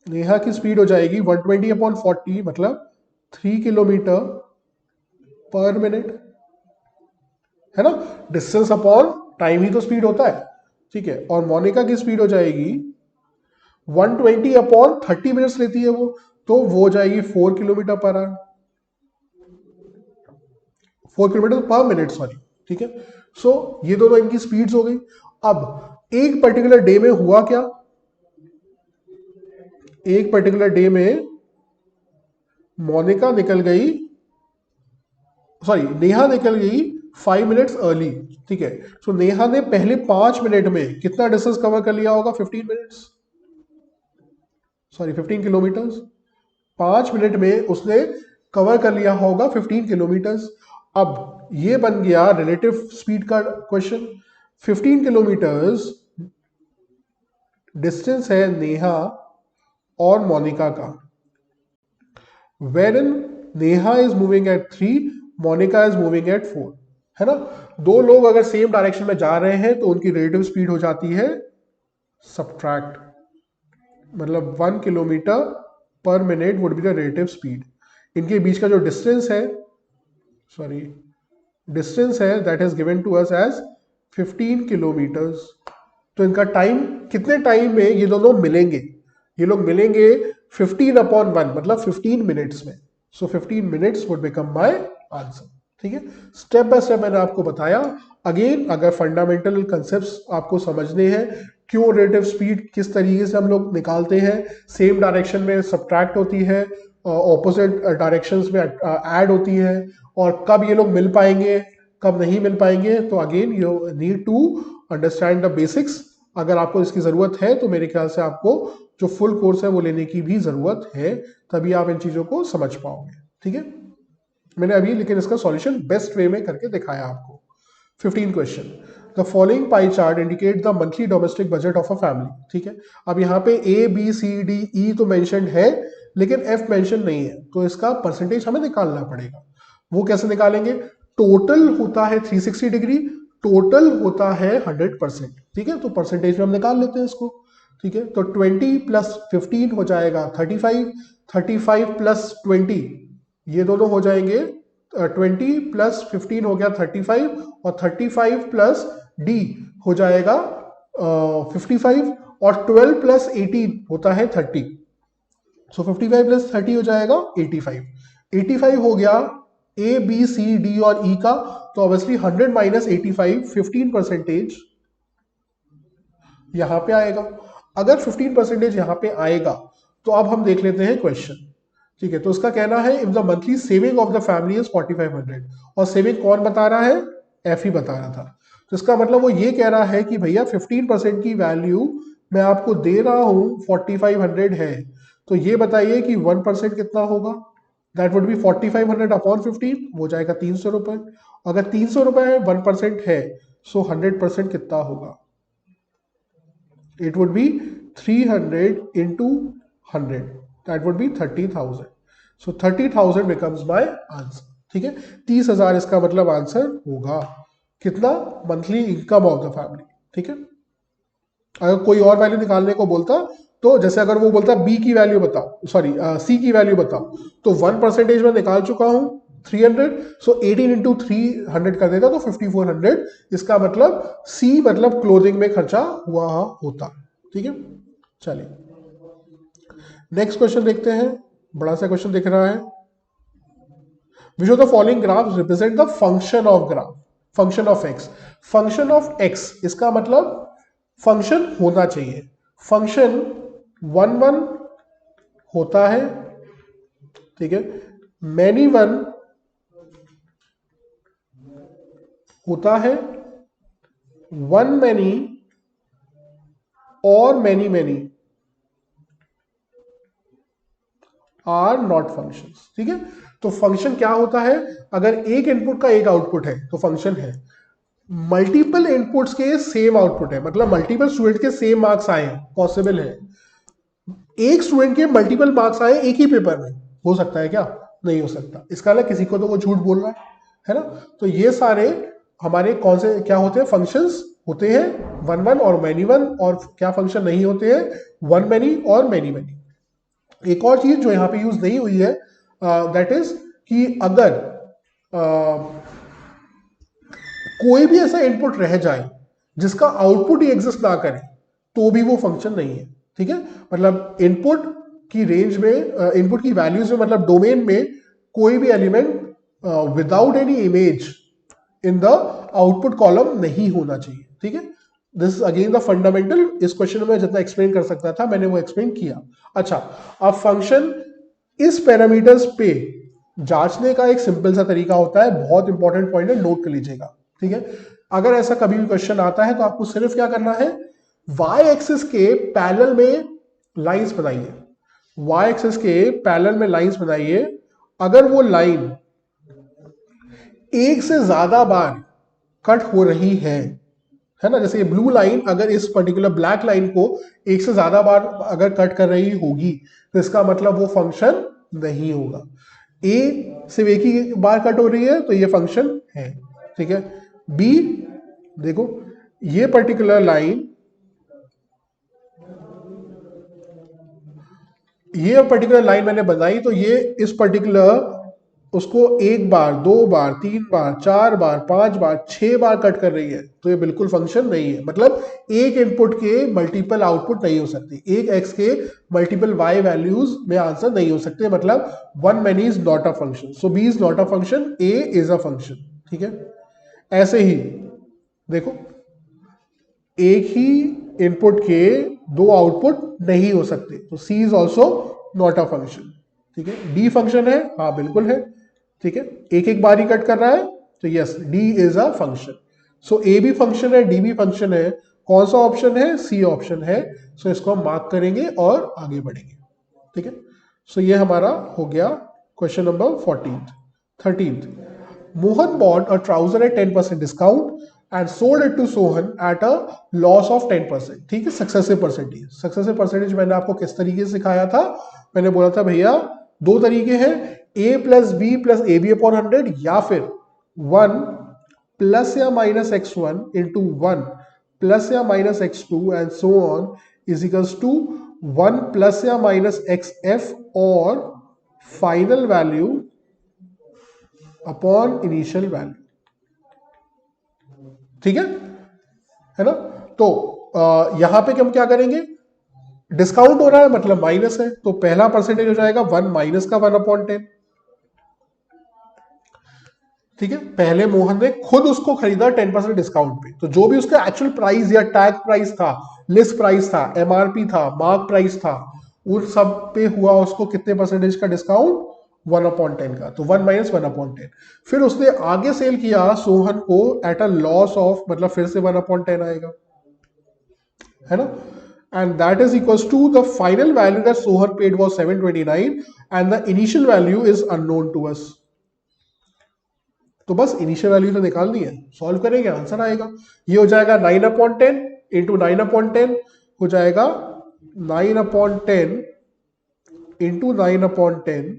नेहा की स्पीड हो जाएगी 120/40 मतलब 3 किलोमीटर पर मिनट, है ना। डिस्टेंस अपॉन टाइम ही तो स्पीड होता है, ठीक है। और मोनिका की स्पीड हो जाएगी 120/30 मिनट्स लेती है वो, तो वो हो जाएगी 4 kilometre per hour, 4 kilometre per minute, sorry, ठीक है। सो ये दोनों इनकी स्पीड्स हो गई। अब एक पर्टिकुलर डे में हुआ क्या, एक पर्टिकुलर डे में मोनिका निकल गई, सॉरी नेहा निकल गई 5 मिनट्स अर्ली, ठीक है। सो नेहा ने पहले 5 मिनट में कितना डिस्टेंस कवर कर लिया होगा, 15 मिनट्स, सॉरी 15 किलोमीटर्स। 5 मिनट में उसने कवर कर लिया होगा 15 किलोमीटर्स। अब ये बन गया रिलेटिव स्पीड का क्वेश्चन। 15 किलोमीटर्स डिस्टेंस है नेहा और मोनिका का, where in Neha is moving at 3, Monica is moving at 4, है ना। दो लोग अगर सेम डायरेक्शन में जा रहे हैं तो उनकी रिलेटिव स्पीड हो जाती है सब्ट्रैक्ट, मतलब 1 kilometre per minute would be the relative speed. इनके बीच का जो डिस्टेंस है, सॉरी डिस्टेंस है, that is given to us as 15 kilometres. तो इनका टाइम, कितने टाइम में ये दोनों मिलेंगे, ये लोग मिलेंगे 15/1 मतलब 15 मिनट्स में। सो 15 minutes would become my answer, ठीक है। स्टेप बाय स्टेप मैंने आपको बताया। अगेन अगर फंडामेंटल कंसेप्ट्स आपको समझने हैं, क्यों रिलेटिव स्पीड किस तरीके से हम लोग निकालते हैं, सेम डायरेक्शन में सब्ट्रैक्ट होती है, ऑपोजिट डायरेक्शंस में ऐड होती है, और कब ये लोग मिल पाएंगे कब नहीं मिल पाएंगे, तो again you need to understand the basics. अगर आपको इसकी ज़रूरत है तो मेरे ख्याल से आपको जो फुल कोर्स है वो लेने की भी ज़रूरत है, तभी आप इन चीज़ों को समझ पाओगे, ठीक है। मैंने अभी लेकिन इसका सॉल्यूशन बेस्ट वे में करके दिखाया आपको। 15 question, the following pie chart indicate the monthly domestic budget of a family, ठीक है। अब यहाँ पे A B C D E तो मेंशन है लेकिन F मेंशन नहीं है, तो इसका परसेंटेज हमें निकालना पड़ेगा। वो कैसे निकालेंगे, टोटल होता है 360 डिग्री, टोटल होता है 100%, ठीक है। तो परसेंटेज में हम निकाल लेते हैं इसको, ठीक है। तो 20 + 15 हो जाएगा 35, 35 + 20 ये दोनों हो जाएंगे 20 + 15 हो गया 35, और 35 + D हो जाएगा 55, और 12 + 18 होता है 30। सो 55 + 30 हो जाएगा 85, 85 हो गया A B C D और E का। तो ऑब्वियसली 100 - 85 15% यहां पे आएगा। अगर 15% यहां पे आएगा तो अब हम देख लेते हैं क्वेश्चन, ठीक है। तो उसका कहना है if the monthly saving of the family is 4500, और सेविंग कौन बता रहा है, एफ ही बता रहा था। तो इसका मतलब वो ये कह रहा है कि भैया 15% की वैल्यू मैं आपको दे रहा हूं 4500 है, तो ये बताइए कि 1% कितना होगा, दैट वुड बी 4500/15 हो जाएगा 300 रुपए। अगर 300 रुपए है 1% है, सो 100% कितना होगा, it would be 300 into 100, that would be 30,000, so 30,000 becomes my answer, ठीक है। 30,000 इसका मतलब आंसर होगा, कितना, monthly income of the family, ठीक है। अगर कोई और वैल्यू निकालने को बोलता, तो जैसे अगर वो बोलता बी की वैल्यू बताओ, सॉरी सी की वैल्यू बताओ, तो 1% में निकाल चुका हूं 300, सो 18 इंटू 300 कर देता तो 5400, इसका मतलब सी मतलब क्लोथिंग में खर्चा हुआ होता, ठीक है। चलिए नेक्स्ट क्वेश्चन देखते हैं, बड़ा सा क्वेश्चन दिख रहा है। Which of the following graph represent the function of graph, function of x, function of x इसका मतलब फंक्शन होना चाहिए, फंक्शन 1 1 होता है, ठीक है, मैनी 1 होता है, 1 मैनी और many many are not functions, ठीक है। तो फंक्शन क्या होता है, अगर एक इनपुट का एक आउटपुट है तो फंक्शन है, मल्टीपल इनपुट्स के सेम आउटपुट है, मतलब मल्टीपल स्टूडेंट के सेम मार्क्स आए हैं, पॉसिबल है, एक स्टूडेंट के मल्टीपल मार्क्स आए एक ही पेपर में, हो सकता है क्या, नहीं हो सकता, इसका ना किसी को तो वो झूठ बोल रहा है ना। तो ये सारे हमारे कौन से क्या होते हैं फंक्शंस होते हैं, वन वन और मैनी वन, और क्या फंक्शन नहीं होते हैं, वन मैनी और मैनी मैनी। एक और चीज जो यहाँ पे यूज नहीं हुई है दैट इज कि अगर कोई भी ऐसा इनपुट रह जाए जिसका आउटपुट ही एग्जिस्ट ना करे तो भी वो फंक्शन नहीं है। ठीक है, मतलब इनपुट की रेंज में, इनपुट की वैल्यूज में, मतलब डोमेन में कोई भी element without any image in the output column नहीं होना चाहिए। ठीक है, this is again the fundamental. इस क्वेश्चन में जितना एक्सप्लेन कर सकता था मैंने वो एक्सप्लेन किया। अच्छा, अब फंक्शन इस पैरामीटर्स पे जांचने का एक सिंपल सा तरीका होता है, बहुत इंपॉर्टेंट पॉइंट है, नोट कर लीजिएगा। ठीक है, अगर ऐसा कभी भी क्वेश्चन आता है तो आपको सिर्फ क्या करना है, y एक्सिस के पैरेलल में लाइंस बनाइए, y एक्सिस के पैरेलल में लाइंस बनाइए। अगर वो लाइन एक से ज्यादा बार कट हो रही है ना, जैसे ये ब्लू लाइन अगर इस पर्टिकुलर ब्लैक लाइन को एक से ज्यादा बार अगर कट कर रही होगी तो इसका मतलब वो फंक्शन नहीं होगा। ए सिर्फ एक ही बार कट हो रही है तो ये फंक्शन है। ठीक है, बी देखो ये पर्टिकुलर लाइन, ये पर्टिकुलर लाइन मैंने बनाई तो ये इस पर्टिकुलर उसको एक बार, दो बार, तीन बार, चार बार, पांच बार, छह बार कट कर रही है तो ये बिल्कुल फंक्शन नहीं है। मतलब एक इनपुट के मल्टीपल आउटपुट नहीं हो सकते, एक एक्स के मल्टीपल वाई वैल्यूज में आंसर नहीं हो सकते, मतलब one many is not a function, so B is not a function, A is a function. ठीक है, ऐसे ही देखो एक ही इनपुट के दो आउटपुट नहीं हो सकते तो C is also not a function. ठीक है, डी फंक्शन है, हाँ बिल्कुल है। ठीक है, एक एक बार ही कट कर रहा है तो yes D is a function. So A भी फंक्शन है, डी भी फंक्शन है, कौन सा ऑप्शन है, सी ऑप्शन है। सो इसको हम मार्क करेंगे और आगे बढ़ेंगे। ठीक है, सो ये हमारा हो गया question number 13th। Mohan bought a trouser at 10% discount and sold it to Sohan at a loss of 10%। ठीक है, सक्सेसिव परसेंटेज। सक्सेसिव परसेंटेज मैंने आपको किस तरीके से सिखाया था, मैंने बोला था भैया दो तरीके हैं, a plus B plus A B upon 100, या फिर 1 प्लस या माइनस x1 इंटू 1 प्लस या minus x2 and so on is equals to 1 plus या माइनस xf और final value upon initial value. ठीक है ना, तो यहां पे हम क्या करेंगे, डिस्काउंट हो रहा है मतलब माइनस है तो पहला परसेंटेज हो जाएगा 1 माइनस का 1/10। ठीक है, पहले मोहन ने खुद उसको खरीदा 10% डिस्काउंट पे, तो जो भी उसका एक्चुअल प्राइस या टैग प्राइस था, लिस्ट प्राइस था, एमआरपी था, मार्क प्राइस था, उन सब पे हुआ उसको कितने परसेंटेज का डिस्काउंट, 1/10 का, तो 1 माइनस 1/10। फिर उसने आगे सेल किया सोहन को एट अ लॉस ऑफ, मतलब फिर से 1/10 आएगा, है ना, and that is equals to the final value that Sohan paid was 729 and the initial value is unknown to us। तो बस इनिशियल वैल्यू तो निकालनी है, सॉल्व करेंगे आंसर आएगा। ये हो जाएगा 9/10 इंटू 9/10 हो जाएगा 9/10 into 9/10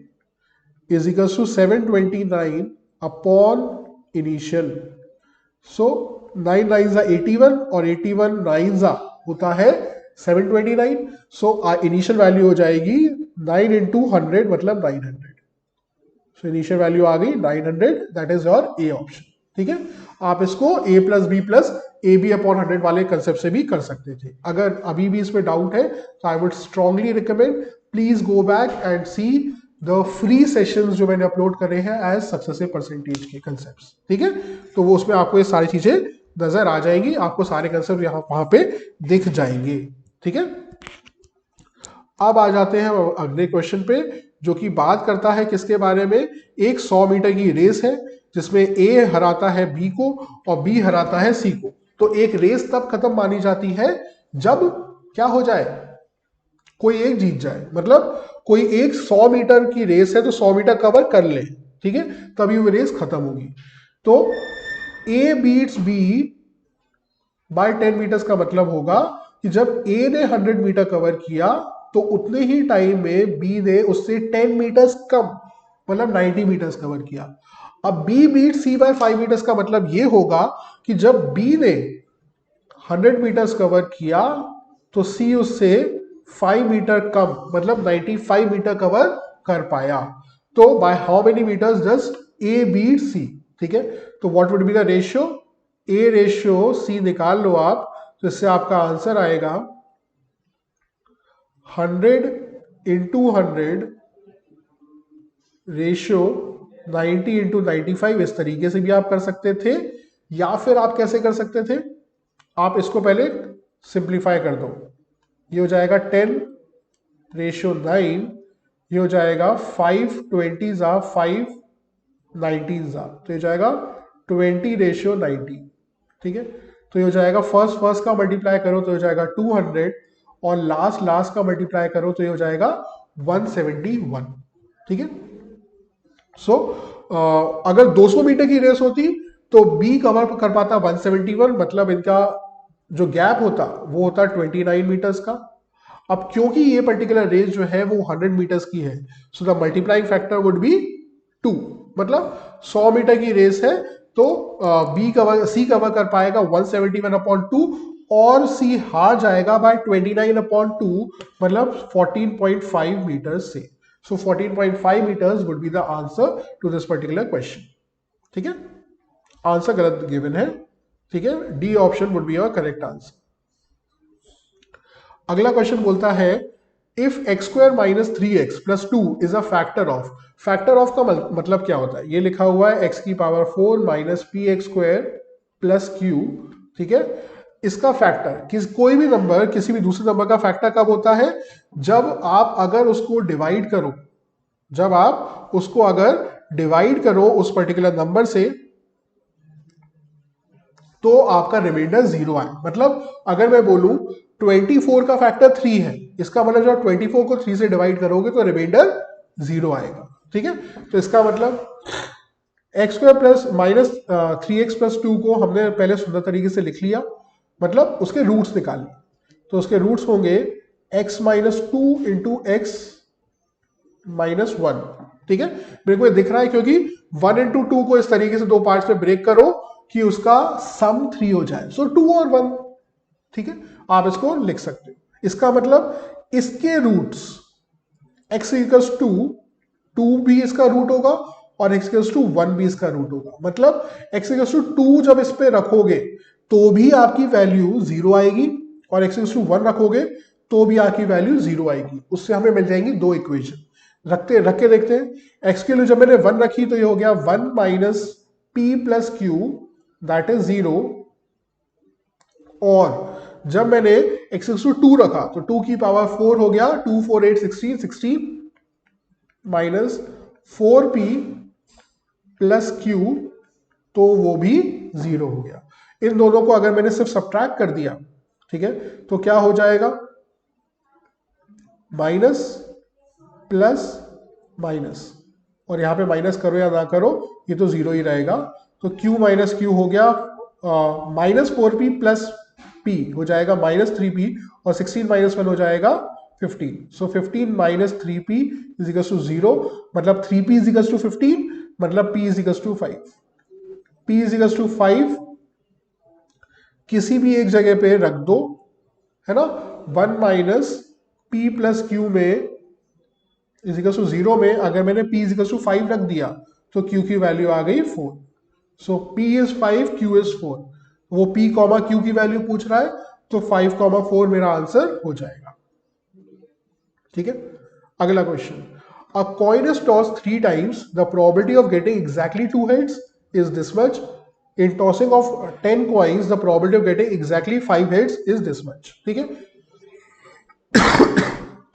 is equal to 729 upon initial. So 9 9 जा 81 और 81 9 जा होता है 729। सो इनिशियल वैल्यू हो जाएगी 9 इंटू 100 मतलब 900। सो इनिशियल वैल्यू आ गई 900, that is your A option. ठीक है, आप इसको a plus B plus A B upon 100 वाले कंसेप्ट से भी कर सकते थे। अगर अभी भी इसमें डाउट है तो I would strongly recommend please go back and see the free sessions जो मैंने अपलोड करे हैं एज सक्सेसिव परसेंटेज के कंसेप्ट। ठीक है, तो वो उसमें आपको ये सारी चीजें नजर आ जाएंगी, आपको सारे कंसेप्ट यहाँ वहां पे दिख जाएंगे। ठीक है, अब आ जाते हैं अगले क्वेश्चन पे जो कि बात करता है किसके बारे में, एक 100 मीटर की रेस है जिसमें ए हराता है बी को और बी हराता है सी को। तो एक रेस तब खत्म मानी जाती है जब क्या हो जाए, कोई एक जीत जाए, मतलब कोई एक 100 मीटर की रेस है तो 100 मीटर कवर कर ले, ठीक है, तभी वो रेस खत्म होगी। तो A beats B by 10 metres का मतलब होगा कि जब ए ने 100 मीटर कवर किया तो उतने ही टाइम में बी ने उससे 10 मीटर्स कम मतलब 90 मीटर्स कवर किया। अब B beat C by 5 metres का मतलब ये होगा कि जब B ने 100 मीटर्स कवर किया तो C उससे 5 मीटर कम मतलब 95 मीटर कवर कर पाया। तो by how many metres just A beat C, ठीक है। तो what would be the ratio, A ratio C निकाल लो आप, तो इससे आपका आंसर आएगा 100 इंटू 100 रेशियो 90 इंटू 95। इस तरीके से भी आप कर सकते थे, या फिर आप कैसे कर सकते थे, आप इसको पहले सिंप्लीफाई कर दो। ये हो जाएगा 10 रेशियो 9, ये हो जाएगा 5 20 जा 5 19 जा, तो ये जाएगा 20 रेशियो 90, ठीक है। तो ये हो जाएगा फर्स्ट का मल्टीप्लाई करो तो हो जाएगा 200, और लास्ट का मल्टीप्लाई करो तो ये हो जाएगा 171, ठीक है। सो अगर 200 मीटर की रेस होती तो बी कवर कर पाता 171, मतलब इनका जो गैप होता वो होता 29 मीटर्स का। अब क्योंकि ये पर्टिकुलर रेस जो है वो 100 मीटर्स की है, so the multiplying factor would be 2, मतलब 100 मीटर की रेस है तो सी कवर कर पाएगा 171/2, और सी हार जाएगा बाय 29/2, मतलब 14.5 मीटर्स से। So 14.5 meters would be the answer to this particular question, ठीक है। आंसर गलत गिवन है, ठीक है, D option would be your correct answer. अगला क्वेश्चन बोलता है if x square minus 3x plus 2 is a factor of, factor of का मतलब क्या होता है, ये लिखा हुआ है x की power 4 minus P x square plus Q, ठीक है। इसका फैक्टर कोई भी नंबर किसी भी दूसरे नंबर का फैक्टर कब होता है, जब आप अगर उसको डिवाइड करो, जब आप उसको अगर डिवाइड करो उस पर्टिकुलर नंबर से तो आपका रिमाइंडर 0 आए। मतलब अगर मैं बोलूं 24 का फैक्टर 3 है, इसका मतलब जब 24 को 3 से डिवाइड करोगे तो रिमाइंडर 0 आएगा, ठीक है। तो इसका मतलब x square plus minus 3x plus 2 को हमने पहले सुंदर तरीके से लिख लिया, मतलब उसके रूट्स निकाले, तो उसके रूट्स होंगे x minus 2 into x minus 1, ठीक है। मेरे को ये दिख रहा है क्योंकि 1 इंटू 2 को इस तरीके से दो पार्ट्स में ब्रेक करो कि उसका सम 3 हो जाए, सो 2 और 1, ठीक है, आप इसको लिख सकते हो। इसका मतलब इसके रूट्स x इक्वल्स टू 2 भी इसका रूट होगा और x इक्वल्स टू 1 भी इसका रूट होगा, मतलब x इक्वल्स टू 2 जब इस पे रखोगे तो भी आपकी वैल्यू 0 आएगी, और x इक्वल्स टू 1 रखोगे तो भी आपकी वैल्यू 0 आएगी। उससे हमें मिल जाएंगी दो इक्वेशन। रख के देखते हैं। x के लिए जब मैंने 1 रखी तो ये हो गया 1 minus P plus Q that is 0, और जब मैंने x टू 2 रखा तो 2 की पावर 4 हो गया, 2 4 8 16 60 माइनस 4p प्लस क्यू, तो वो भी 0 हो गया। इन दोनों को अगर मैंने सिर्फ सब्ट्रैक्ट कर दिया, ठीक है, तो क्या हो जाएगा, माइनस प्लस माइनस, और यहां पे माइनस करो या ना करो ये तो 0 ही रहेगा। तो q माइनस क्यू हो गया माइनस 4p प्लस p हो जाएगा माइनस 3p, और 16 माइनस 1 हो जाएगा 15। So 15 minus 3p is equal to 0, मतलब 3p इज इक्वल टू 15, मतलब p is equal to 5। p is equal to 5 किसी भी एक जगह पे रख दो, है ना। 1 माइनस p प्लस क्यू में इज इक्वल टू 0 में अगर मैंने p इज इक्वल टू 5 रख दिया तो q की वैल्यू आ गई 4। सो p इज 5 q इज 4, वो p कॉमा q की वैल्यू पूछ रहा है तो 5,4 मेरा आंसर हो जाएगा, ठीक है। अगला question, a coin is toss 3 times, the probability of getting exactly 2 heads is this much, in tossing of 10 coins the probability of getting exactly 5 heads is this much, ठीक है।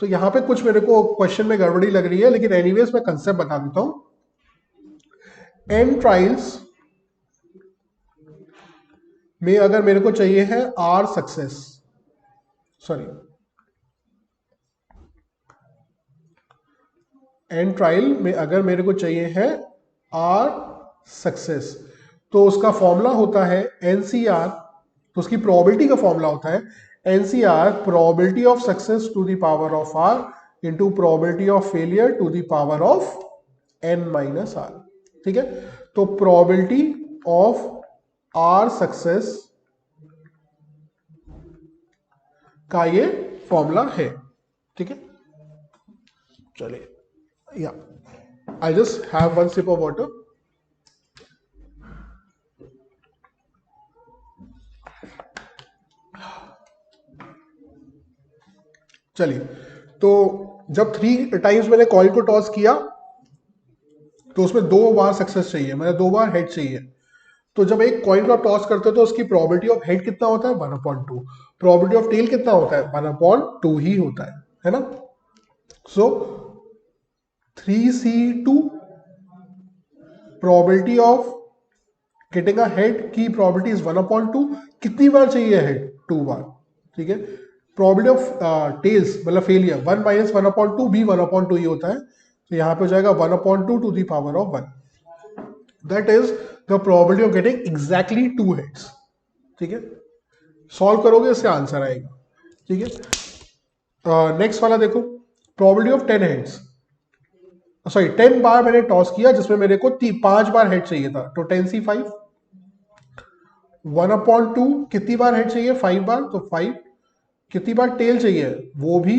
तो यहां पे कुछ मेरे को क्वेश्चन में गड़बड़ी लग रही है, लेकिन एनीवेज मैं कंसेप्ट बता देता हूं। n ट्रायल्स में अगर मेरे को चाहिए है r success, sorry n trial में अगर मेरे को चाहिए है r सक्सेस, तो उसका फॉर्मूला होता है NCR, तो उसकी प्रोबेबिलिटी का फॉर्मूला होता है NCR probability of success to the power of r into probability of failure to the power of n minus r। ठीक है, तो प्रोबेबिलिटी ऑफ आर सक्सेस का ये फॉर्मूला है। ठीक है, चलिए या I just have one sip of water. चलिए, तो जब 3 टाइम्स मैंने कॉइन को टॉस किया तो उसमें 2 बार सक्सेस चाहिए, मतलब 2 बार हेड चाहिए। तो जब एक कॉइन को आप टॉस करते हो तो उसकी प्रोबेबिलिटी ऑफ हेड कितना होता है, 1/2। प्रोबेबिलिटी ऑफ टेल कितना होता है, 1/2 ही होता है ना। सो 3C2 probability of getting a head की प्रोबेबिलिटी इज 1/2। कितनी बार चाहिए हेड, 2 बार। ठीक है, प्रोबेबिलिटी ऑफ टेल्स मतलब फेलियर 1 - 1/2 भी 1/2 ही होता है। तो यहां पे हो जाएगा 1/2 to the power of 1। That is the probability of getting exactly 2 heads. ठीक है, सॉल्व करोगे इससे आंसर आएगा। ठीक है, नेक्स्ट वाला देखो, प्रोबेबिलिटी ऑफ 10 हेड्स। सॉरी 10 बार मैंने टॉस किया जिसमें मेरे को 5 बार हेड चाहिए था, तो 10C5 1/2 कितनी बार हेड चाहिए, 5 बार, तो 5। कितनी बार टेल चाहिए, वो भी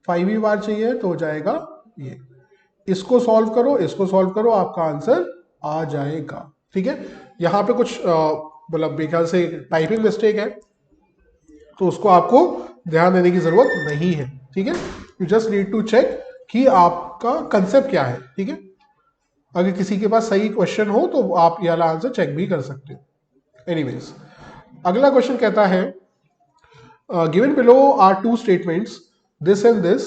5 ही बार चाहिए, तो हो जाएगा ये। इसको सॉल्व करो, इसको सॉल्व करो, आपका आंसर आ जाएगा। ठीक है, यहां पे कुछ मतलब मेरे ख्याल से टाइपिंग मिस्टेक है, तो उसको आपको ध्यान देने की जरूरत नहीं है। ठीक है, you just need to check कि आपका कंसेप्ट क्या है। ठीक है, अगर किसी के पास सही क्वेश्चन हो तो आप ये वाला आंसर चेक भी कर सकते हो। एनीवेज, अगला क्वेश्चन कहता है given below are 2 statements this and this.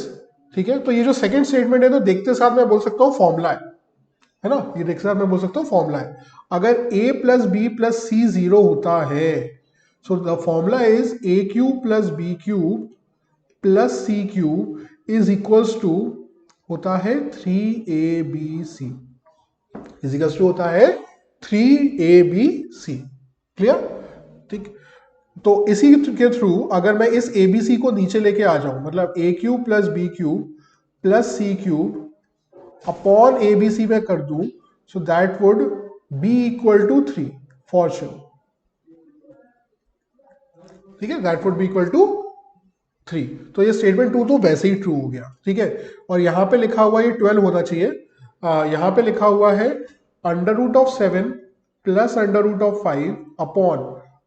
ठीक है, तो ये जो सेकंड स्टेटमेंट है तो देखते साथ मैं बोल सकता हूँ फॉर्मूला है ना, ये देखते साथ मैं बोल सकता हूँ फॉर्मूला है। अगर a + b + c 0 होता है, so the formula is a³ + b³ + c³ is equals to होता है 3abc, इज इक्वल्स टू होता है 3abc। क्लियर? ठीक, तो इसी के थ्रू अगर मैं इस ABC को नीचे लेके आ जाऊं, मतलब a³ + b³ + c³ upon ABC में कर दूं, so that would be equal to 3 for sure. ठीक है, that would be equal to 3। तो ये स्टेटमेंट 2 तो वैसे ही ट्रू हो गया। ठीक है, और यहां पे लिखा हुआ ये 12 होना चाहिए। यहां पे लिखा हुआ है √7 + √5 अपॉन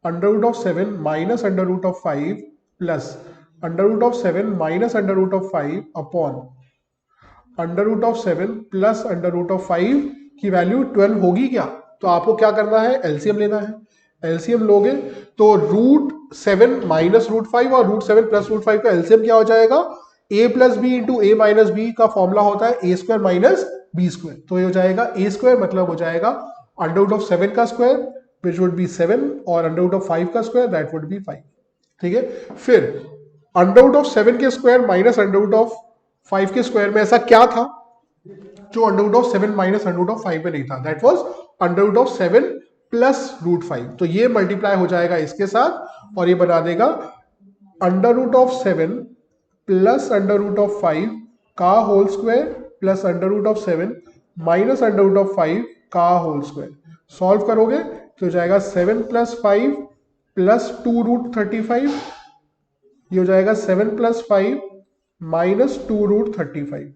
√7 - √5 प्लस √7 - √5 अपॉन √7 प्लस √5 की वैल्यू 12 होगी क्या? तो आपको क्या करना है, एलसीएम लेना है। एलसीएम लोगे तो √7 - √5 और √7 + √5 का एलसीएम क्या हो जाएगा, a + b × a - b का फॉर्मूला होता है a² - b²। तो ये हो जाएगा a² मतलब हो जाएगा √7 का स्क्वायर विच वुड बी 7 और √5 का स्क्वायर दैट वुड बी 5। ठीक है, फिर √7 के स्क्वायर माइनस √5 के स्क्वायर में ऐसा क्या था जो √7 - √5 में नहीं था, दैट वाज √7 + √5। तो ये मल्टीप्लाई हो जाएगा इसके साथ और ये बना देगा √7 प्लस √5 का होल स्क्वायर प्लस √7 माइनस √5 का होल स्क्वायर। सॉल्व करोगे तो हो जाएगा 7 + 5 प्लस 2√35, ये हो जाएगा 7 + 5 माइनस 2√35,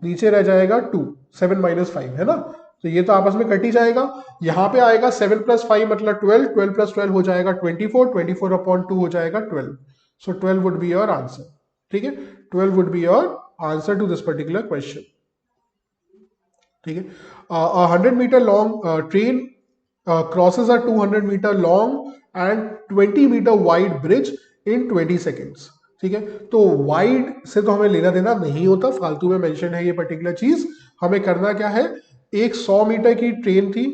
नीचे रह जाएगा 2, 7 - 5 है ना, तो ये तो आपस में कट ही जाएगा। यहां पे आएगा 7 + 5 मतलब 12, 12 + 12 हो जाएगा 24, 24/2 हो जाएगा 12। So 12 would be your answer. ठीक है, 12 would be your answer to this particular question. ठीक है, 100 metre long train crosses a 200 metre long and 20 metre wide bridge in 20 seconds. ठीक है, तो वाइड से तो हमें लेना देना नहीं होता, फालतू में मेंशन है ये पर्टिकुलर चीज। हमें करना क्या है, एक 100 मीटर की ट्रेन थी,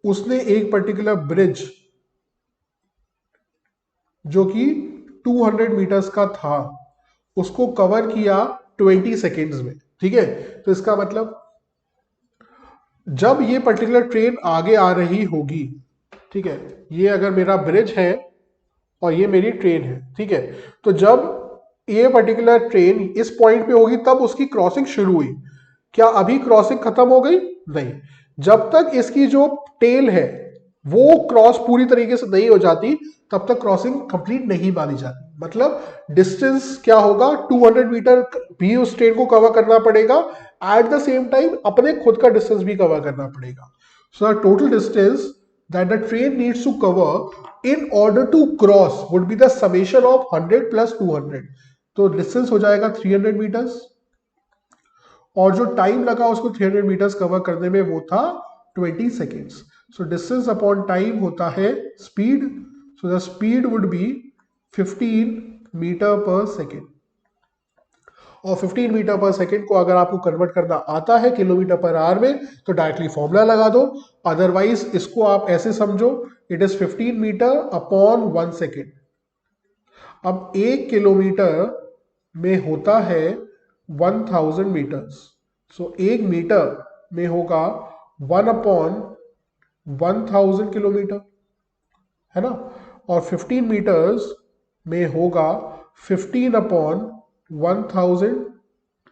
उसने एक पर्टिकुलर ब्रिज जो कि 200 मीटर्स का था उसको कवर किया 20 सेकेंड्स में। ठीक है, तो इसका मतलब जब ये पर्टिकुलर ट्रेन आगे आ रही होगी, ठीक है, ये अगर मेरा ब्रिज है और ये मेरी ट्रेन है, ठीक है, तो जब ये पर्टिकुलर ट्रेन इस पॉइंट पे होगी तब उसकी क्रॉसिंग शुरू हुई। क्या अभी क्रॉसिंग खत्म हो गई? नहीं, जब तक इसकी जो टेल है वो क्रॉस पूरी तरीके से नहीं हो जाती तब तक क्रॉसिंग कंप्लीट नहीं मानी जाती। मतलब डिस्टेंस क्या होगा, 200 मीटर भी उस ट्रेन को कवर करना पड़ेगा, एट द सेम टाइम अपने खुद का डिस्टेंस भी कवर करना पड़ेगा। So the total distance that the train needs to cover in order to cross would be the summation of 100 plus 200। तो डिस्टेंस हो जाएगा 300 मीटर्स, और जो टाइम लगा उसको 300 मीटर्स कवर करने में वो था 20 seconds. So distance upon time होता है speed. So the speed would be 15 metre per second. और 15 मीटर पर सेकेंड को अगर आपको कन्वर्ट करना आता है किलोमीटर पर आवर में तो डायरेक्टली फॉर्मूला लगा दो, अदरवाइज इसको आप ऐसे समझो, it is 15 metre upon 1 second. अब 1 किलोमीटर में होता है 1000 मीटर्स। सो 1 मीटर में होगा 1 अपॉन 1000 किलोमीटर, है ना। और 15 मीटर्स में होगा 15 अपॉन 1000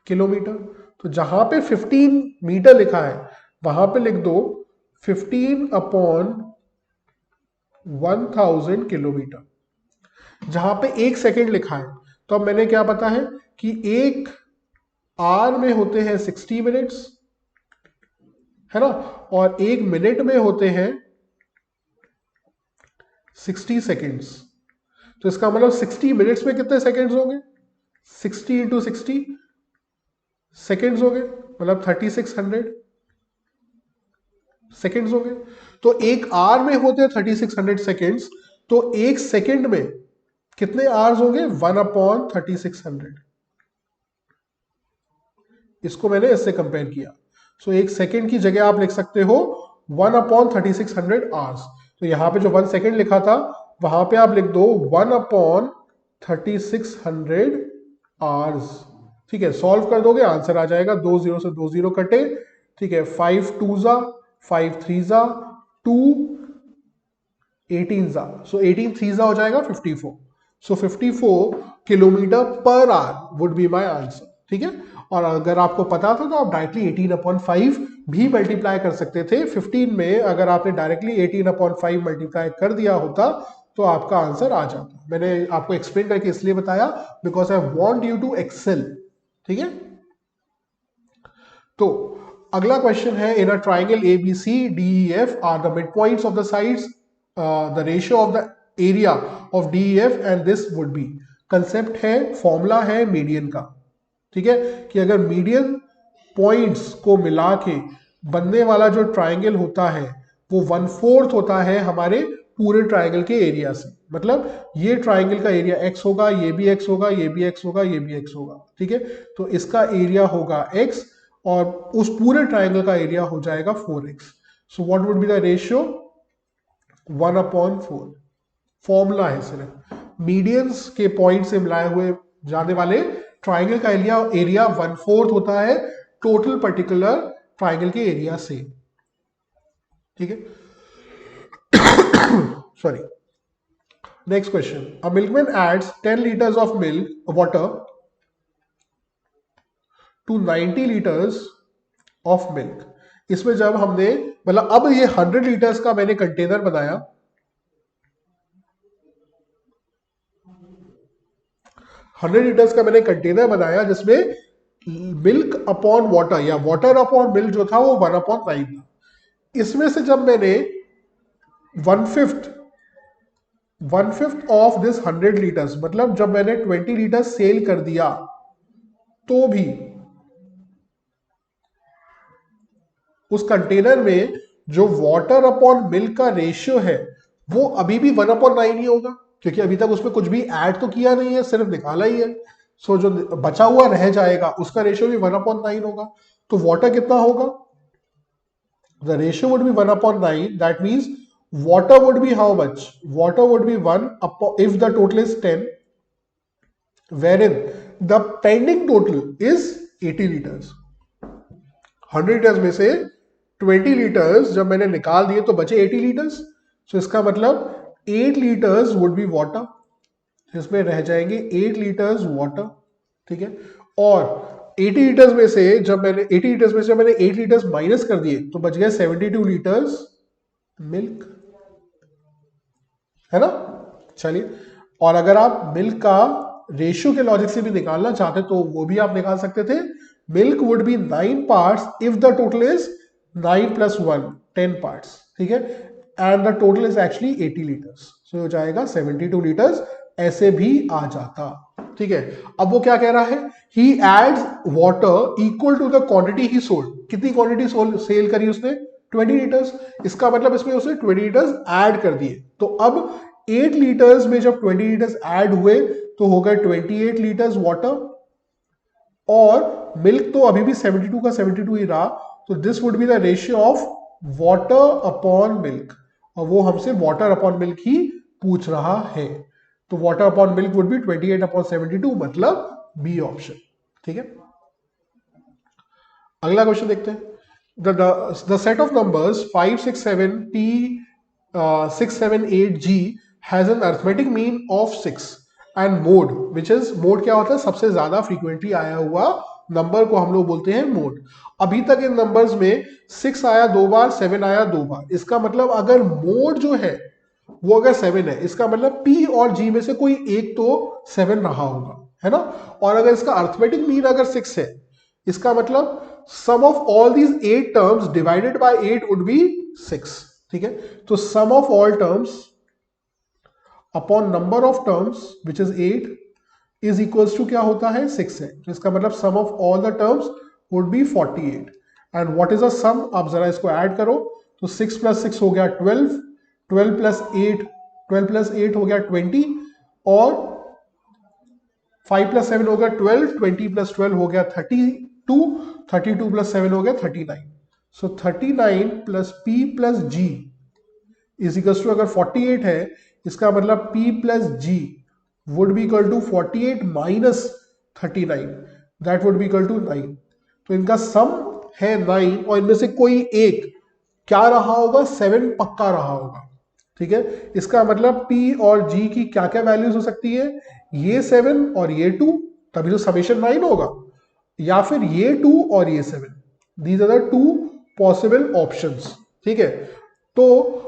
किलोमीटर। तो जहां पे 15 मीटर लिखा है वहां पे लिख दो 15 अपॉन 1000 किलोमीटर। जहां पे 1 सेकेंड लिखा है तो अब मैंने क्या पता है कि 1 आवर में होते हैं 60 मिनट्स, है ना, और 1 मिनट में होते हैं 60 सेकेंड्स। तो इसका मतलब 60 मिनट्स में कितने सेकेंड्स होंगे, 60 इंटू 60 सेकेंड्स हो गए, मतलब 3600 सेकेंड्स हो गए। तो 1 आवर में होते हैं 3600 सेकेंड्स, तो 1 सेकेंड में कितने आवर्स होंगे, 1 अपॉन 3600। इसको मैंने इससे कंपेयर किया। सो 1 सेकेंड की जगह आप लिख सकते हो 1 अपॉन 3600 आवर्स। तो यहां पे जो 1 सेकेंड लिखा था वहां पे आप लिख दो 1 अपॉन 3600 आवर्स। ठीक है, सॉल्व कर दोगे आंसर आ जाएगा, 2 0 से 2 0 कटे, ठीक है, 5 2 जा 5 3 जा 2 18 जा, सो 18 3 जा हो जाएगा 54। सो 54 kilometre per hour would be my answer. ठीक है, और अगर आपको पता था तो आप डायरेक्टली 18/5 भी मल्टीप्लाई कर सकते थे। 15 में अगर आपने डायरेक्टली 18/5 मल्टीप्लाई कर दिया होता तो आपका आंसर आ जाता। मैंने आपको एक्सप्लेन करके इसलिए बताया because I want you to excel. ठीक है, तो अगला क्वेश्चन है, in a triangle A B C D E F are the mid points of the sides the ratio of the area of D E F and this would be. Concept है, फॉर्मूला है मीडियन का। ठीक है, कि अगर मीडियन पॉइंट्स को मिला के बनने वाला जो ट्राइंगल होता है वो 1/4 होता है हमारे पूरे ट्राइंगल के एरिया से। मतलब ये ट्राइंगल का एरिया x होगा, ये भी x होगा, ये भी x होगा, ये भी x होगा। ठीक है, तो इसका एरिया होगा x और उस पूरे ट्राइंगल का एरिया हो जाएगा 4x। So what would be the ratio, 1/4। Formula है सिर्फ, मीडियंस के पॉइंट से मिलाए हुए जाने वाले ट्राइंगल का एरिया 1/4 होता है टोटल पर्टिकुलर ट्राइंगल के एरिया से। ठीक है, sorry. Next question, a milkman adds 10 litres of milk water to 90 litres of milk. इसमें जब हमने मतलब अब ये 100 लीटर्स का मैंने कंटेनर बनाया, 100 लीटर्स का मैंने कंटेनर बनाया जिसमें मिल्क अपॉन वाटर या वाटर अपॉन मिल्क जो था वो 1/9 था। इसमें से जब मैंने 1/5 ऑफ दिस 100 लीटर्स, मतलब जब मैंने 20 लीटर सेल कर दिया तो भी उस कंटेनर में जो वाटर अपॉन मिल्क का रेशियो है वो अभी भी 1/9 ही होगा, क्योंकि अभी तक उसमें कुछ भी ऐड तो किया नहीं है, सिर्फ निकाला ही है। सो जो बचा हुआ रह जाएगा उसका रेशियो भी 1/9 होगा। तो वाटर कितना होगा, the ratio would be 1/9, that means water would be how much, water would be 1 if the total is 10, wherein the pending total is 80 liters। 100 litres में से 20 लीटर्स जब मैंने निकाल दिए तो बचे 80 लीटर्स। सो इसका मतलब 8 लीटर्स वुड बी वाटर, इसमें रह जाएंगे 8 लीटर्स वाटर। ठीक है, और 80 लीटर्स में से जब मैंने 80 लीटर्स में से मैंने 8 लीटर्स माइनस कर दिए तो बच गए 72 लीटर्स मिल्क, है ना। चलिए, और अगर आप मिल्क का रेशियो के लॉजिक से भी निकालना चाहते तो वो भी आप निकाल सकते थे। Milk would be 9 parts if the total is 9 plus 1 10 parts, ठीक है, and the total is actually 80 litres, so हो जाएगा 72 लीटर्स, ऐसे भी आ जाता, ठीक है। अब वो क्या कह रहा है, he adds water equal to the quantity he sold, कितनी क्वांटिटी सेल करी उसने, 20 लीटर्स, इसका मतलब इसमें उसने 20 लीटर्स ऐड कर दिए, तो अब 8 लीटर्स में जब 20 लीटर्स ऐड हुए तो हो गए 28 लीटर्स वाटर, और मिल्क तो अभी भी 72 का 72 ही रहा, तो this would be the ratio of water upon milk, और वो हमसे वाटर अपॉन मिल्क ही पूछ रहा है, तो water upon milk would B 28 upon 72, मतलब बी ऑप्शन, ठीक है। अगला क्वेश्चन देखते हैं, the set of numbers 5 6 7 p 6 7 8 g has an arithmetic mean of 6 and mode which is mode क्या होता है, सबसे ज्यादा फ्रीक्वेंटली आया हुआ नंबर को हम लोग बोलते हैं मोड। अभी तक इन नंबर्स में 6 आया 2 बार, 7 आया 2 बार, इसका मतलब अगर मोड जो है वो अगर 7 है, इसका मतलब P और G में से कोई एक तो 7 रहा होगा, है ना। और अगर इसका अर्थमेटिक मीन अगर 6 है, इसका मतलब sum of all these 8 terms divided by 8 would be 6, ठीक है। तो sum of all terms upon number of terms which is 8 is equals to क्या होता है, 6 है, तो इसका मतलब sum of all the terms would be 48, and what is a sum, आप जरा इसको ऐड करो, तो 6 प्लस 6 हो गया 12, 12 प्लस 8, 12 प्लस 8 हो गया 20, और 5 प्लस 7 हो गया 12, 20 प्लस 12 हो गया 32, 32 प्लस 7 हो गया 39, so 39 plus P plus G is equal to, अगर 48 है, इसका मतलब P plus G would be equal to 48 minus 39, that would be equal to 9, तो इनका सम है 9, और इनमें से कोई एक क्या रहा होगा, 7 पक्का रहा होगा, ठीक है। इसका मतलब P और G की क्या क्या वैल्यूज हो सकती है, ये 7 और ये 2, तभी तो समेशन 9 होगा, या फिर ये 2 और ये 7, these are the 2 possible options, ठीक है। तो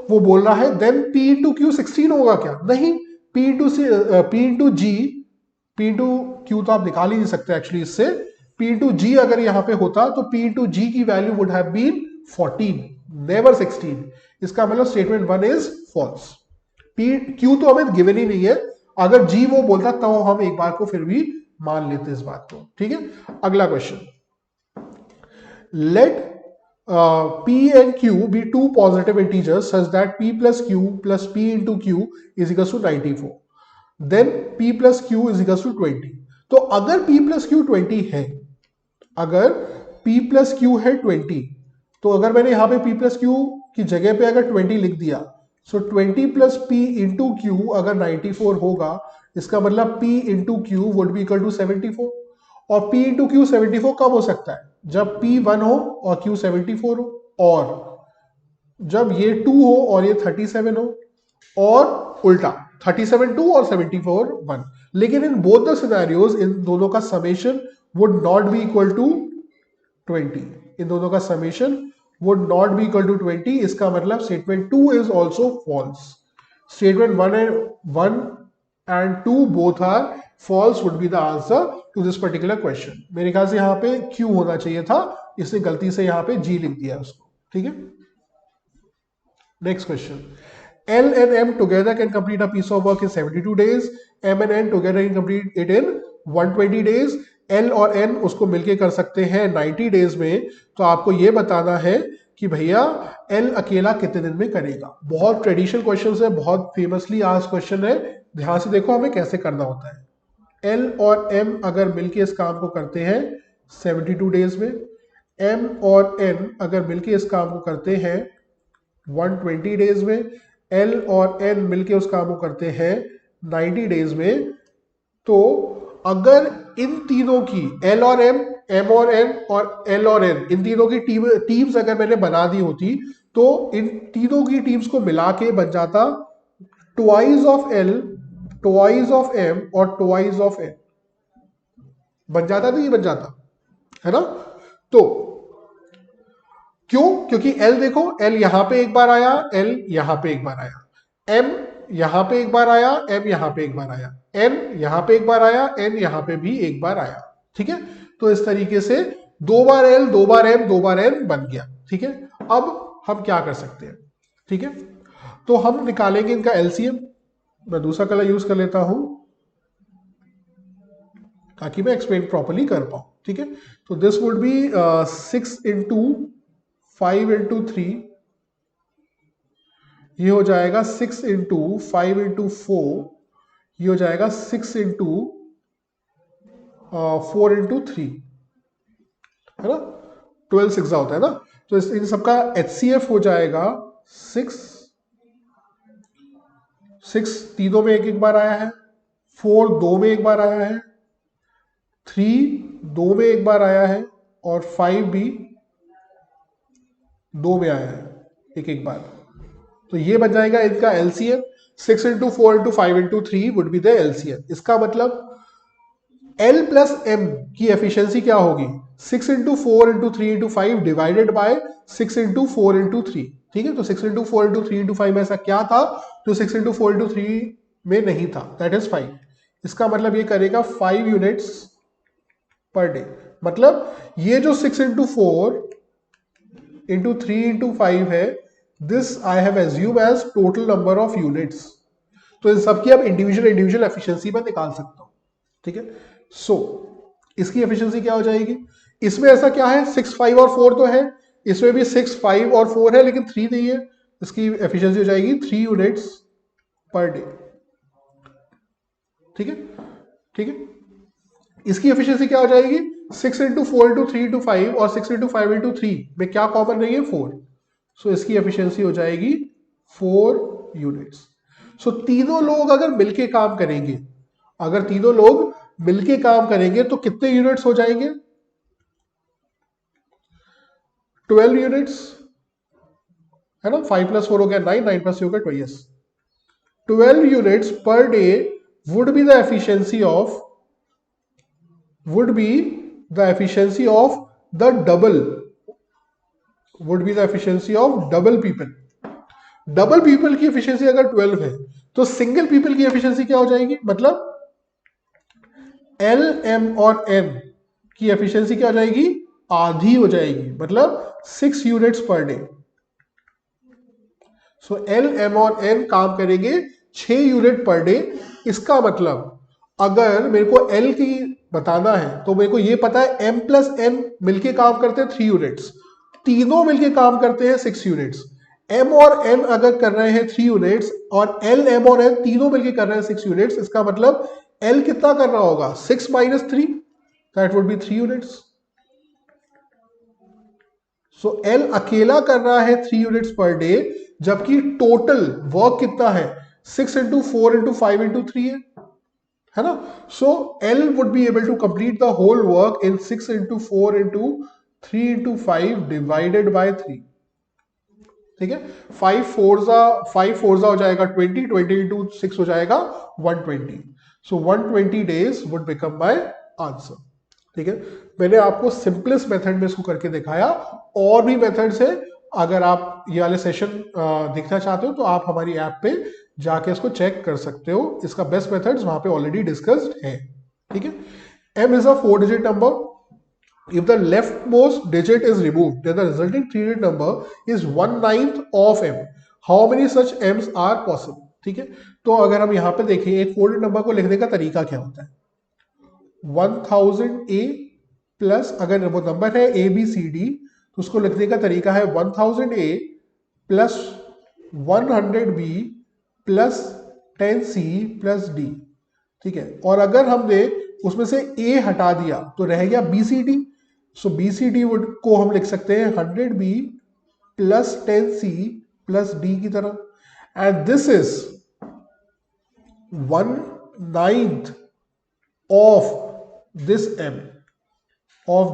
वो बोल रहा है देन P इंटू क्यू 16 होगा क्या, नहीं, P इंटू जी, P इंटू क्यू तो आप निकाल ही नहीं सकते एक्चुअली इससे, P इंटू जी अगर यहां पे होता तो P इंटू जी की value would have been 14, never 16, इसका मतलब statement 1 is false. P Q तो हमें गिवन ही नहीं है, अगर जी वो बोलता तो हम एक बार को फिर भी मान लेते इस बात को, ठीक है। अगला question, let P and Q be two positive integers such that P plus Q plus P into Q is equals to 94. Then P plus Q is equals to 20. तो अगर P plus Q 20 है, अगर P plus Q है 20, तो अगर मैंने यहां पे P plus Q की जगह पे अगर 20 लिख दिया, so 20 plus P into Q अगर 94 होगा, इसका मतलब P into Q would be equal to 74, और P इंटू क्यू 74 कब हो सकता है, जब P 1 हो और Q 74 हो, और जब ये 2 हो और ये 37 हो, और उल्टा 37 2 और 74 1, लेकिन इन बोथ द सिनेरियोज इन दोनों का summation would not be equal to 20, इन दोनों का summation would not be equal to 20, इसका मतलब statement 2 is also false, statement 1 and 2 both are false would be the answer to this particular question। मेरे ख्याल से यहाँ पे Q होना चाहिए था, इसने गलती से यहाँ पे G लिख दिया उसको, ठीक है। Next question, L and M together can complete a piece of work in 72 days, M and N together can complete it in 120 days, L और N उसको मिलके कर सकते हैं 90 डेज में, तो आपको ये बताना है कि भैया L अकेला कितने दिन में करेगा। बहुत ट्रेडिशनल क्वेश्चन है, बहुत फेमसली आज क्वेश्चन है, ध्यान से देखो हमें कैसे करना होता है। L और M अगर मिलके इस काम को करते हैं 72 डेज में, M और N अगर मिलके इस काम को करते हैं 120 डेज में, L और N मिलके उस काम को करते हैं 90 डेज में, तो अगर इन तीनों की L और M, M और N और L और N, इन तीनों की टीम्स अगर मैंने बना दी होती, तो इन तीनों की टीम्स को मिला के बन जाता twice of L, twice of M और ट्वाइस ऑफ N, बन जाता नहीं बन जाता, है ना। तो क्यों? क्योंकि L देखो, L यहां पे एक बार आया, L यहां पे एक बार आया, M यहां पे एक बार आया, M यहां पे एक बार आया, N यहां पे एक बार आया, N यहां पे भी एक बार आया। ठीक है, तो इस तरीके से 2 बार L 2 बार M 2 बार N बन गया। ठीक है, अब हम क्या कर सकते हैं? ठीक है, तो हम निकालेंगे इनका एलसीएम। मैं दूसरा कलर यूज कर लेता हूं ताकि मैं एक्सप्लेन प्रॉपरली कर पाऊं। ठीक है, तो this would be 6 into 5 into 3, ये हो जाएगा 6 इंटू 5 इंटू 4, ये हो जाएगा 6 इंटू 4 इंटू 3, है ना। 12 6 होता है ना। तो इन सबका HCF हो जाएगा 6, 6 तीनों में एक एक बार आया है, 4 दो में एक बार आया है, 3 दो में एक बार आया है, और 5 भी 2 में आया है एक एक बार। तो ये बन जाएगा इनका LCM. 6 into 4 into 5 into 3 would be the LCM. इसका मतलब L प्लस M की एफिशिएंसी क्या होगी? 6 into 4 into 3 into 5 divided bye 6 into 4 into 3। ठीक है, तो 6 इंटू 4 इंटू 3 इंटू 5 में ऐसा क्या था जो 6 इंटू 4 इंटू 3 में नहीं था? That is 5। इसका मतलब ये करेगा 5 यूनिट्स पर डे। मतलब ये जो 6 इंटू 4 इंटू 3 इंटू 5 है, this I have assume as total number of units. तो इन सबकी अब इंडिविजुअल एफिशिएंसी मैं निकाल सकता हूं। ठीक है, सो इसकी एफिशिएंसी क्या हो जाएगी? इसमें ऐसा क्या है, 6 5 और 4 तो है, इसमें भी 6 5 और 4 है लेकिन 3 नहीं है। इसकी एफिशिएंसी हो जाएगी 3 यूनिट्स पर डे। ठीक है, ठीक है, इसकी एफिशिएंसी क्या हो जाएगी? 6 इंटू 4 इंटू 3 इंटू 5 और 6 इंटू 5 इंटू 3 में क्या कॉमन रही है? 4। सो इसकी एफिशिएंसी हो जाएगी 4 यूनिट्स। सो तीनों लोग अगर मिलके काम करेंगे, अगर तीनों लोग मिलके काम करेंगे तो कितने यूनिट्स हो जाएंगे? 12 यूनिट्स, है ना। 5 प्लस 4 हो गया 9, 9 प्लस 3 हो गया 12। 12 units per day would be the efficiency of would be the efficiency of the double would be the efficiency of double people। Double people की एफिशिएंसी अगर 12 है तो सिंगल पीपल की एफिशिएंसी क्या हो जाएगी? मतलब L M और N की एफिशिएंसी क्या हो जाएगी? आधी हो जाएगी, मतलब 6 यूनिट्स पर डे। सो L M और N काम करेंगे 6 यूनिट पर डे। इसका मतलब अगर मेरे को L की बताना है तो मेरे को ये पता है M प्लस N मिलके काम करते हैं 3 यूनिट्स, तीनों मिलके काम करते हैं 6 यूनिट्स। M और N अगर कर रहे हैं 3 यूनिट्स और L M और N तीनों मिलके कर रहे हैं 6 यूनिट्स, इसका मतलब L कितना कर रहा होगा? 6 minus 3, that would be 3 units. So L अकेला कर रहा है 3 यूनिट्स पर डे, जबकि टोटल वर्क कितना है? 6 इंटू 4 इंटू 5 इंटू 3 है ना। So L would be able to complete the whole work in 6 into 4 into 3 into 5 divided by 3। ठीक है, 5 फोर्जा हो जाएगा 20, 20 इंटू 6 हो जाएगा 120। सो 120 days would become my answer. ठीक है, मैंने आपको सिंपलेस्ट मेथड में इसको करके दिखाया। और भी मेथड्स है, अगर आप ये वाले सेशन देखना चाहते हो तो आप हमारी ऐप पे जाके इसको चेक कर सकते हो। इसका बेस्ट मेथड्स वहां पे ऑलरेडी डिस्कस्ड है। ठीक है, M is a 4 digit number. If the leftmost digit is removed, then the resulting 3-digit number is 1/9 of M. How many such M's are possible? ठीक है, तो अगर हम यहाँ पे देखें एक 4-digit नंबर को लिखने का तरीका क्या होता है? 1000 A प्लस, अगर वो नंबर है ABCD तो उसको लिखने का तरीका है 1000 A plus 100 B plus 10 C plus D। ठीक है, और अगर हमने उसमें से A हटा दिया तो रह गया BCD। सो BCD वुड को हम लिख सकते हैं 100 B plus 10 C plus D की तरह। And this is 1/9 of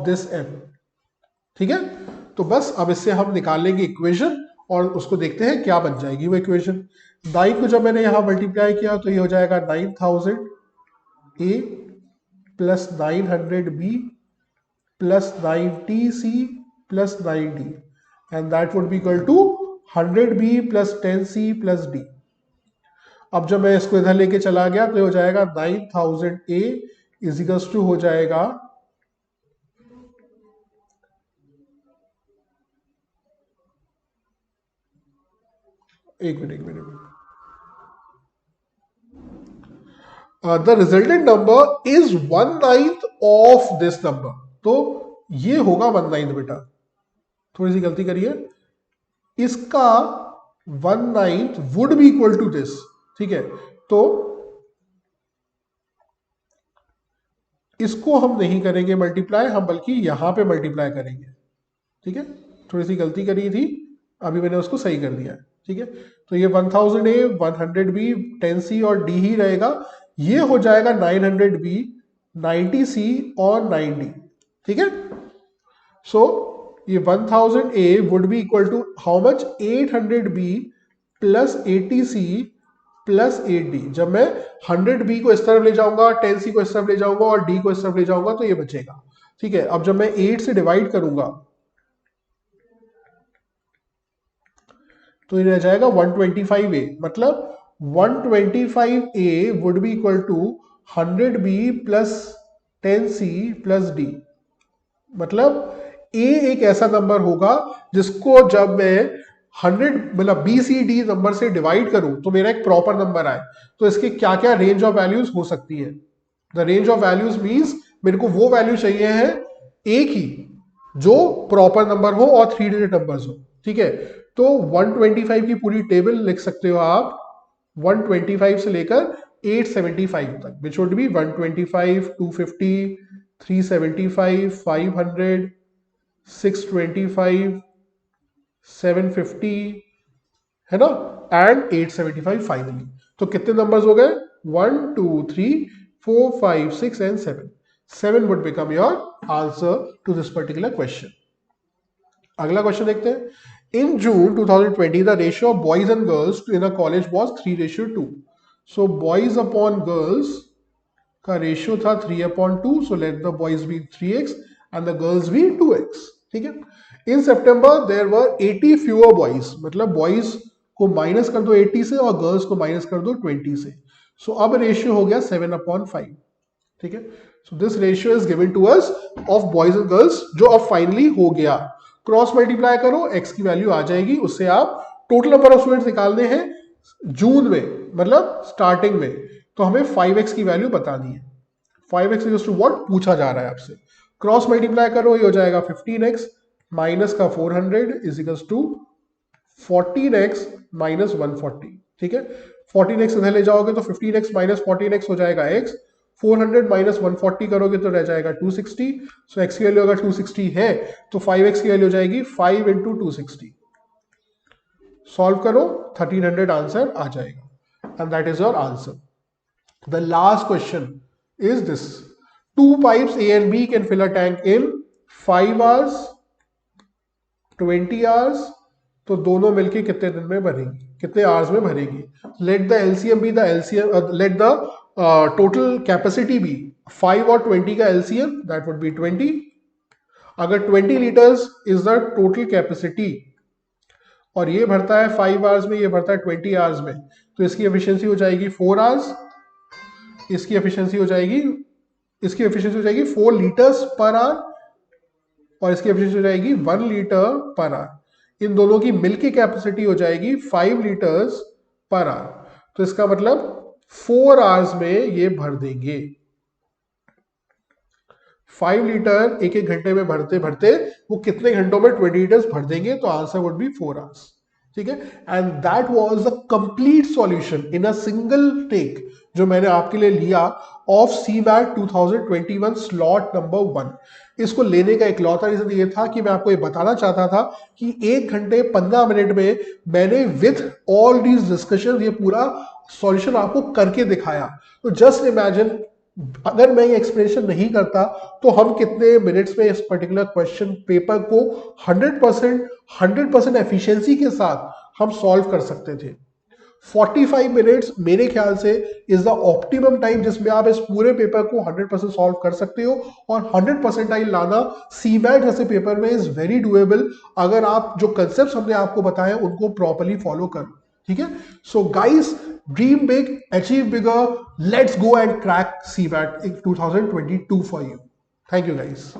this M। ठीक है, तो बस अब इससे हम निकाल लेंगे इक्वेशन और उसको देखते हैं क्या बन जाएगी वो इक्वेशन। 9 को जब मैंने यहां मल्टीप्लाई किया तो ये हो जाएगा 9000 A plus 900 B plus 90c plus 9d, and that would be equal to 100b plus 10c plus d. अब जब मैं इसको इधर लेके चला गया तो हो जाएगा 9000a इज इक्वल्स टू हो जाएगा, एक minute, the resultant number is 1/9 of this number, तो ये होगा 1/9 बेटा, थोड़ी सी गलती करिए, इसका 1/9 would be equal to this, ठीक है, तो इसको हम नहीं करेंगे मल्टीप्लाई, हम बल्कि यहां पे मल्टीप्लाई करेंगे, ठीक है, थोड़ी सी गलती करी थी, अभी मैंने उसको सही कर दिया है, ठीक है, तो ये 1000a 100b 10c और d ही रहेगा, ये हो जाएगा 900b 90c और 9d, ठीक है, सो ये 1000a would be equal to how much 800b plus 80c plus 8d, जब मैं 100b को इस तरफ ले जाऊंगा 10c को इस तरफ ले जाऊंगा और d को इस तरफ ले जाऊंगा तो ये बचेगा, ठीक है, अब जब मैं 8 से डिवाइड करूंगा तो ये रह जाएगा 125a, मतलब 125a would be equal to 100b plus 10c plus d, मतलब a एक ऐसा नंबर होगा जिसको जब मैं 100 मतलब BCD नंबर से डिवाइड करूं तो मेरा एक प्रॉपर नंबर आए, तो इसके क्या क्या रेंज ऑफ वैल्यूज हो सकती है, the range of values means मेरे को वो वैल्यू चाहिए है एक ही जो प्रॉपर नंबर हो और 3 डिजिट नंबर्स हो, ठीक है, तो 125 की पूरी टेबल लिख सकते हो आप 125 से लेकर 875 तक, विच वुड बी 125 250 375 500 625 750 है ना, एंड 875 फाइनली, तो कितने नंबर्स हो गए 1 2 3 4 5 6 and 7 would become your answer to this particular question. अगला क्वेश्चन देखते हैं, in June 2020 the ratio of boys and girls in a college was 3:2, so boys upon girls का रेशियो था 3/2, so let the boys be 3x and the girls be 2x, ठीक है, in September there were 80 fewer boys, मतलब बॉयज को माइनस कर दो 80 से और गर्ल्स को माइनस कर दो 20 से, सो अब रेशियो हो गया 7/5, ठीक है, so this ratio is given to us of boys and girls, जो अब फाइनली हो गया, क्रॉस मल्टीप्लाई करो x की वैल्यू आ जाएगी, उससे आप टोटल नंबर ऑफ स्टूडेंट्स निकालने हैं जून में, मतलब स्टार्टिंग में, तो हमें 5x की वैल्यू बतानी है, 5x इक्वल्स टू व्हाट पूछा जा रहा है आपसे, क्रॉस मल्टीप्लाई करो, ये हो जाएगा 15x माइनस का 400 is equals to 14x minus 140, ठीक है, 14x इधर ले जाओगे तो 15x माइनस 14x हो जाएगा x, 400 माइनस 140 करोगे तो रह जाएगा 260, सो x की वैल्यू अगर 260 है तो 5x की वैल्यू हो जाएगी 5 इंटू 260, सॉल्व करो 1300 आंसर आ जाएगा, and that is your answer. The last question is this, 2 pipes A and B can fill a tank in 5 hours 20 hours, तो दोनों मिलके कितने दिन में भरेगी, कितने आवर्स में भरेगी, let the LCM be the LCM, let the total capacity be 5 और 20 का एलसीएम, दैट वुड बी 20, अगर 20 litres is the total capacity और ये भरता है 5 आवर्स में, ये भरता है 20 आवर्स में, तो इसकी एफिशिएंसी हो जाएगी 4 आवर्स, इसकी एफिशिएंसी हो जाएगी 4 लीटर्स पर आवर और इसकी एफिशिएंसी हो जाएगी 1 लीटर पर आवर, इन दोनों की मिलकर कैपेसिटी हो जाएगी 5 लीटर्स पर आवर, तो इसका मतलब 4 आवर्स में ये भर देंगे, 5 लीटर एक एक घंटे में भरते भरते वो कितने घंटों में 20 लीटर्स भर देंगे, तो आंसर वुड बी 4 आवर्स, ठीक है, and that was the complete solution in a single take जो मैंने आपके लिए लिया ऑफ CMAT 2021 स्लॉट नंबर 1। इसको लेने का इकलौता रीजन ये था कि मैं आपको ये बताना चाहता था कि 1 घंटे 15 मिनट में मैंने विथ ऑल दीज डिस्कशन ये पूरा सॉल्यूशन आपको करके दिखाया, तो जस्ट इमेजिन अगर मैं ये एक्सप्लेनेशन नहीं करता तो हम कितने मिनट्स में इस पर्टिकुलर क्वेश्चन पेपर को 100% एफिशिएंसी के साथ हम सॉल्व कर सकते थे। 45 मिनट्स मेरे ख्याल से इज द ऑप्टिमम टाइम जिसमें आप इस पूरे पेपर को 100% सॉल्व कर सकते हो, और 100% लाना सीमैट जैसे पेपर में इज वेरी डूएबल अगर आप जो कंसेप्ट हमने आपको बताए उनको प्रॉपरली फॉलो करो। ठीक है, so guys, dream big, achieve bigger, let's go and crack CMAT in 2022 for you. Thank you guys.